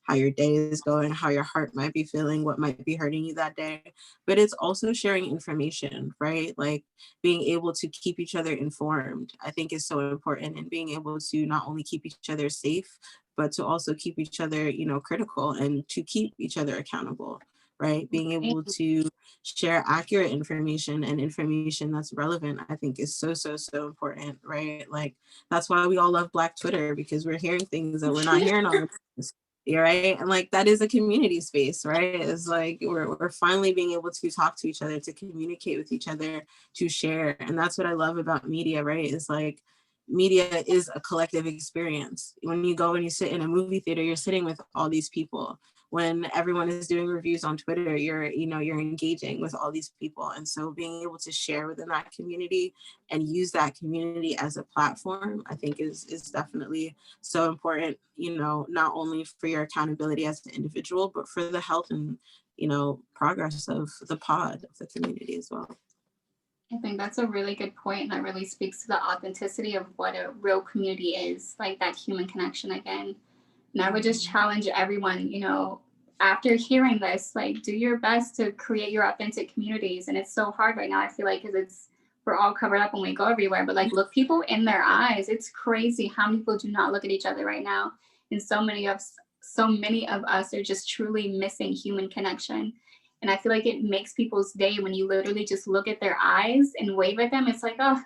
how your day is going, how your heart might be feeling, what might be hurting you that day, but it's also sharing information, right? Like being able to keep each other informed, I think is so important, and being able to not only keep each other safe, but to also keep each other, critical, and to keep each other accountable, right? Being able to share accurate information and information that's relevant, I think is so, so, so important, right? Like that's why we all love Black Twitter, because we're hearing things that we're not hearing on the news. Yeah, right. And like that is a community space, right? It's like we're finally being able to talk to each other, to communicate with each other, to share. And that's what I love about media, right? Is like media is a collective experience. When you go and you sit in a movie theater, you're sitting with all these people. When everyone is doing reviews on Twitter, you're engaging with all these people. And so being able to share within that community and use that community as a platform, I think is definitely so important, not only for your accountability as an individual, but for the health and, progress of the pod, of the community as well.
I think that's a really good point, and that really speaks to the authenticity of what a real community is, like that human connection again. And I would just challenge everyone, after hearing this, like do your best to create your authentic communities. And it's so hard right now, I feel like, because we're all covered up when we go everywhere, but like look people in their eyes. It's crazy how many people do not look at each other right now. And so many of us are just truly missing human connection. And I feel like it makes people's day when you literally just look at their eyes and wave at them. It's like, oh,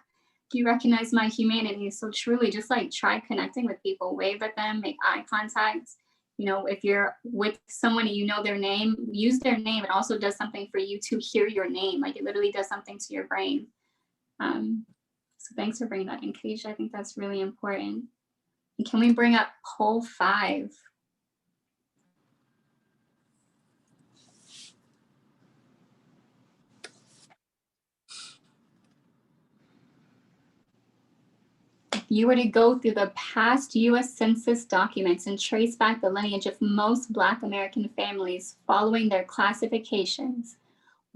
do you recognize my humanity? So truly just like try connecting with people, wave at them, make eye contact. If you're with someone and you know their name, use their name. It also does something for you to hear your name. Like it literally does something to your brain. So thanks for bringing that in, Khadijah. I think that's really important. And can we bring up poll 5? If you were to go through the past U.S. Census documents and trace back the lineage of most Black American families following their classifications,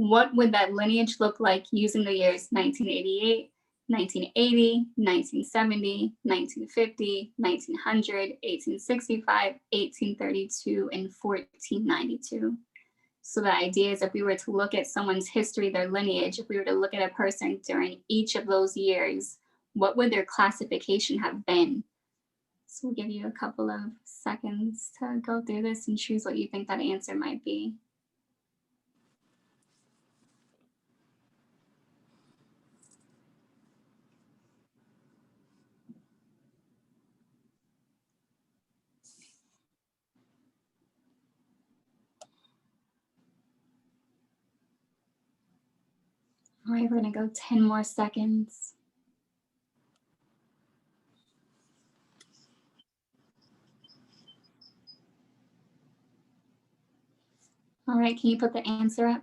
what would that lineage look like using the years 1988, 1980, 1970, 1950, 1900, 1865, 1832, and 1492. So the idea is if we were to look at someone's history, their lineage, if we were to look at a person during each of those years, what would their classification have been? So we'll give you a couple of seconds to go through this and choose what you think that answer might be. All right, we're gonna go 10 more seconds. All right, can you put the answer up?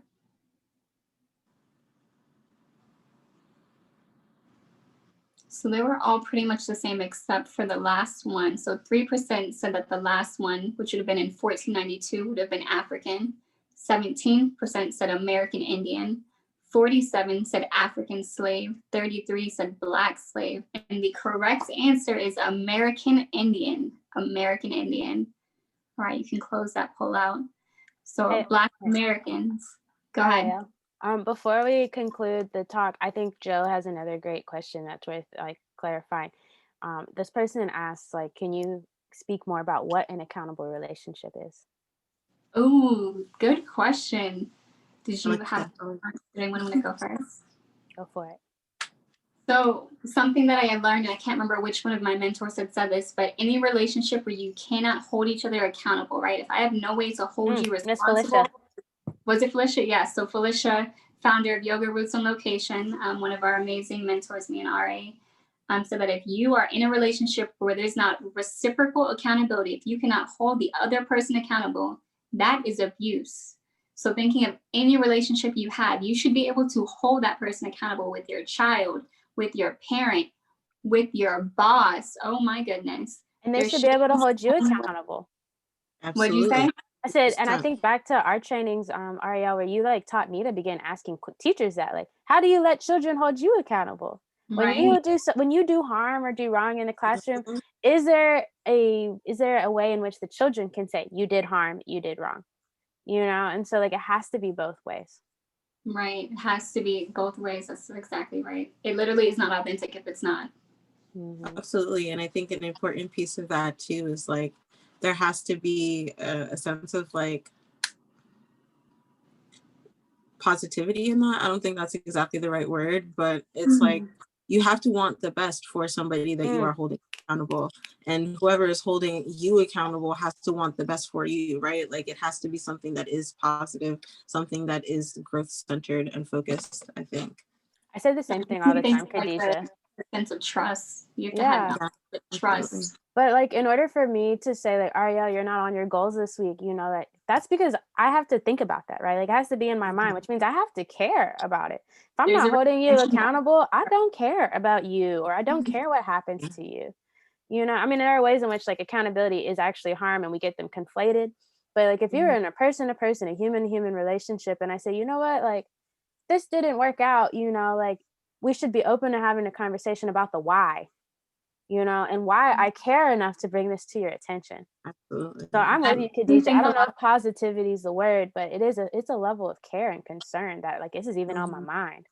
So they were all pretty much the same except for the last one. So 3% said that the last one, which would have been in 1492, would have been African. 17% said American Indian. 47 said African slave. 33 said Black slave. And the correct answer is American Indian. American Indian. All right, you can close that poll out. So
Hey,
Black Americans. Go ahead.
Before we conclude the talk, I think Joe has another great question that's worth like clarifying. This person asks, like, can you speak more about what an accountable relationship is?
Oh, good question. Did you have
that.
anyone want to go first?
Go for it.
So something that I had learned, and I can't remember which one of my mentors had said this, but any relationship where you cannot hold each other accountable, right? If I have no way to hold you responsible. Was it Felicia? Yeah. So Felicia, founder of Yoga Roots on Location, one of our amazing mentors, me and RA, said that if you are in a relationship where there's not reciprocal accountability, if you cannot hold the other person accountable, that is abuse. So thinking of any relationship you have, you should be able to hold that person accountable with your child, with your parent, with your boss. Oh my goodness.
And they should be able to hold you accountable.
What'd you say?
I said, and I think back to our trainings, Ariel, where you like taught me to begin asking teachers that, like, how do you let children hold you accountable? When you do harm or do wrong in the classroom, is there a way in which the children can say you did harm, you did wrong, you know? And so like it has to be both ways.
Right, it has to be both ways. That's exactly right. It literally is not authentic if it's not.
Absolutely, and I think an important piece of that too is like there has to be a sense of like positivity in that. I don't think that's exactly the right word, but it's like you have to want the best for somebody that you are holding accountable, and whoever is holding you accountable has to want the best for you, right? Like it has to be something that is positive, something that is growth centered and focused. I think
I say the same thing all the time, Khadijah.
A sense of trust. You have to have trust.
But like in order for me to say like, Ariel, you're not on your goals this week, you know, like that's because I have to think about that, right? Like it has to be in my mind, which means I have to care about it. If I'm not holding you accountable, I don't care about you, or I don't care what happens to you. You know, I mean, there are ways in which like accountability is actually harm and we get them conflated. But like if you're in a person-to-person, a human-to-human relationship, and I say, you know what, like this didn't work out, you know, like we should be open to having a conversation about the why, you know, and why I care enough to bring this to your attention.
Absolutely.
So I'm with you, Khadijah. I don't know if positivity is the word, but it's a level of care and concern that like this is even on my mind.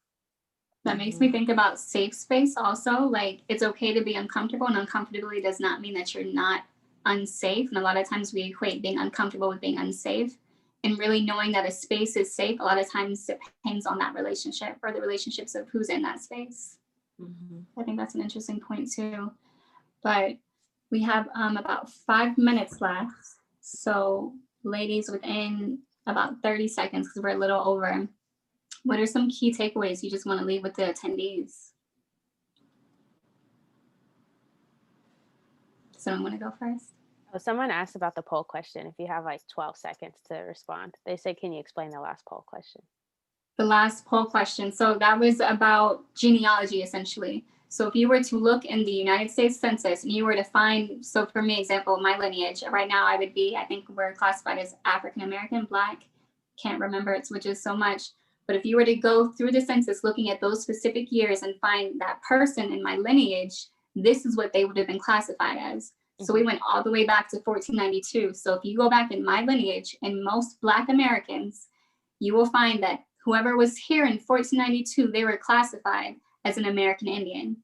That makes me think about safe space also. Like it's okay to be uncomfortable, and uncomfortability does not mean that you're not unsafe. And a lot of times we equate being uncomfortable with being unsafe. And really knowing that a space is safe, a lot of times depends on that relationship or the relationships of who's in that space. I think that's an interesting point too. But we have about 5 minutes left. So ladies, within about 30 seconds, because we're a little over, what are some key takeaways you just want to leave with the attendees? Someone want to go first?
Oh, someone asked about the poll question. If you have like 12 seconds to respond, they say, can you explain the last poll question?
The last poll question. So that was about genealogy, essentially. So if you were to look in the United States Census and you were to find, so for me, example, my lineage, right now I would be, I think we're classified as African American, Black, can't remember it switches so much. But if you were to go through the census looking at those specific years and find that person in my lineage, this is what they would have been classified as. So we went all the way back to 1492. So if you go back in my lineage and most Black Americans, you will find that whoever was here in 1492, they were classified as an American Indian,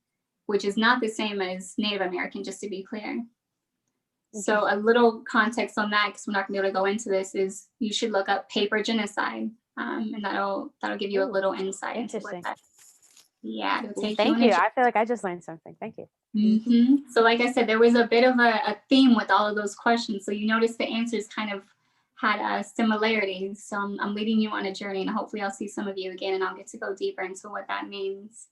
which is not the same as Native American, just to be clear. So a little context on that, because we're not gonna be able to go into this, is you should look up paper genocide, and that'll give you a little insight into what that. Yeah, it'll take
Thank you. I feel like I just learned something. Thank you.
So like I said, there was a bit of a theme with all of those questions. So you notice the answers kind of had similarities. So I'm leading you on a journey, and hopefully I'll see some of you again, and I'll get to go deeper into what that means.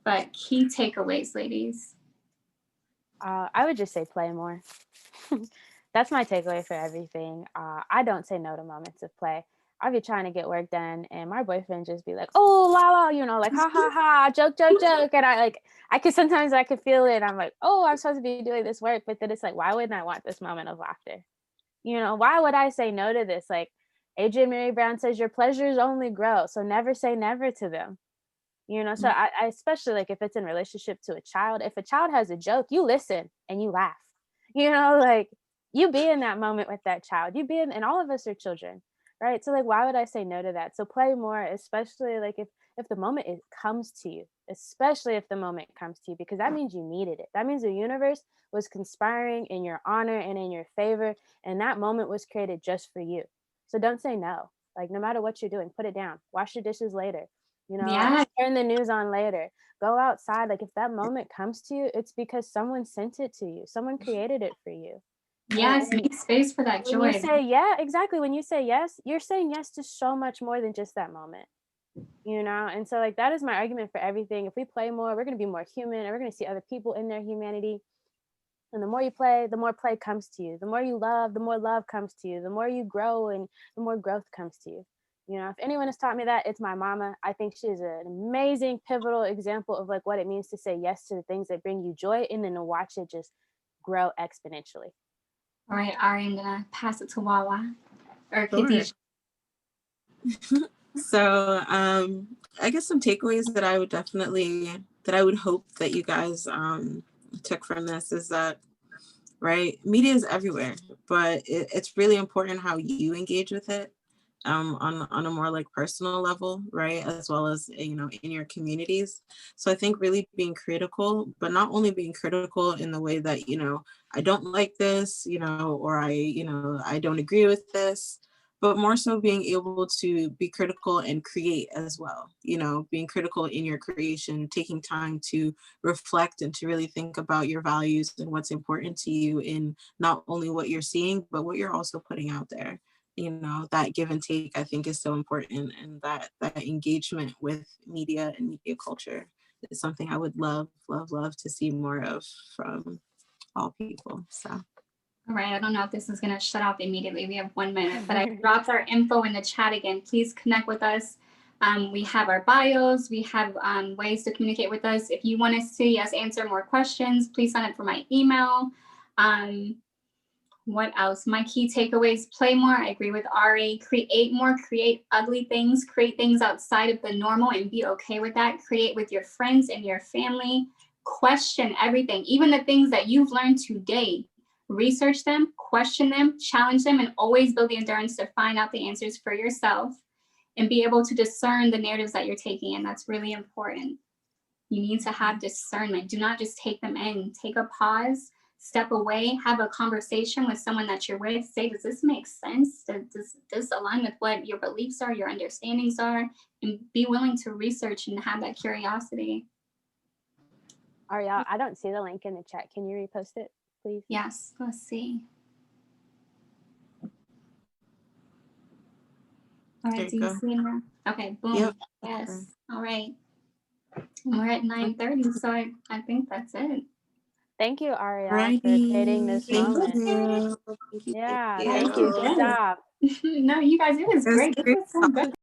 But key takeaways, ladies.
I would just say play more. That's my takeaway for everything. I don't say no to moments of play. I'll be trying to get work done, and my boyfriend just be like, "Oh, la la," you know, like, "Ha ha ha, joke, joke, joke," and I could sometimes feel it. And I'm like, "Oh, I'm supposed to be doing this work," but then it's like, why wouldn't I want this moment of laughter? You know, why would I say no to this? Like Adrienne Mary Brown says, your pleasures only grow, so never say never to them. You know, so I especially like if it's in relationship to a child, if a child has a joke, you listen and you laugh. You know, like you be in that moment with that child. You be in, and all of us are children, right? So like, why would I say no to that? So play more, especially like if the moment comes to you, especially if the moment comes to you, because that means you needed it. That means the universe was conspiring in your honor and in your favor, and that moment was created just for you. So don't say no. Like no matter what you're doing, put it down. Wash your dishes later. You know, turn the news on later. Go outside. Like if that moment comes to you, it's because someone sent it to you. Someone created it for you.
Yes, make space for that joy.
When you say yeah, exactly. When you say yes, you're saying yes to so much more than just that moment. You know, and so like that is my argument for everything. If we play more, we're going to be more human, and we're going to see other people in their humanity. And the more you play, the more play comes to you. The more you love, the more love comes to you. The more you grow, and the more growth comes to you. You know, if anyone has taught me that, it's my mama. I think she's an amazing, pivotal example of like what it means to say yes to the things that bring you joy, and then to watch it just grow exponentially.
All right, Ari, I'm gonna pass it to Wawa or Khadijah.
So I guess some takeaways that I would hope that you guys took from this is that, right, media is everywhere, but it's really important how you engage with it. On a more like personal level, right, as well as, you know, in your communities. So I think really being critical, but not only being critical in the way that, you know, I don't like this, you know, or I don't agree with this, but more so being able to be critical and create as well, you know, being critical in your creation, taking time to reflect and to really think about your values and what's important to you in not only what you're seeing, but what you're also putting out there. You know, that give and take, I think, is so important, and that engagement with media and media culture is something I would love to see more of from all people. So
all right, I don't know if this is going to shut off immediately. We have 1 minute, but I dropped our info in the chat again. Please connect with us. We have our bios. We have ways to communicate with us. If you want to see us answer more questions, please sign up for my email. What else? My key takeaways: play more. I agree with Ari. Create more. Create ugly things. Create things outside of the normal and be okay with that. Create with your friends and your family. Question everything, even the things that you've learned today. Research them, question them, challenge them, and always build the endurance to find out the answers for yourself and be able to discern the narratives that you're taking in. That's really important. You need to have discernment. Do not just take them in. Take a pause. Step away, have a conversation with someone that you're with. Say, does this make sense? Does this align with what your beliefs are, your understandings are? And be willing to research and have that curiosity.
Ariel, I don't see the link in the chat. Can you repost it, please?
Yes, let's see. All right, do you see it now? Okay, boom. Yep. Yes, all right. And we're at 9:30, so I think that's it.
Thank you, Ariel, for creating this moment.
You.
Yeah, thank you. Good job.
No, you guys, it was great. This was so good.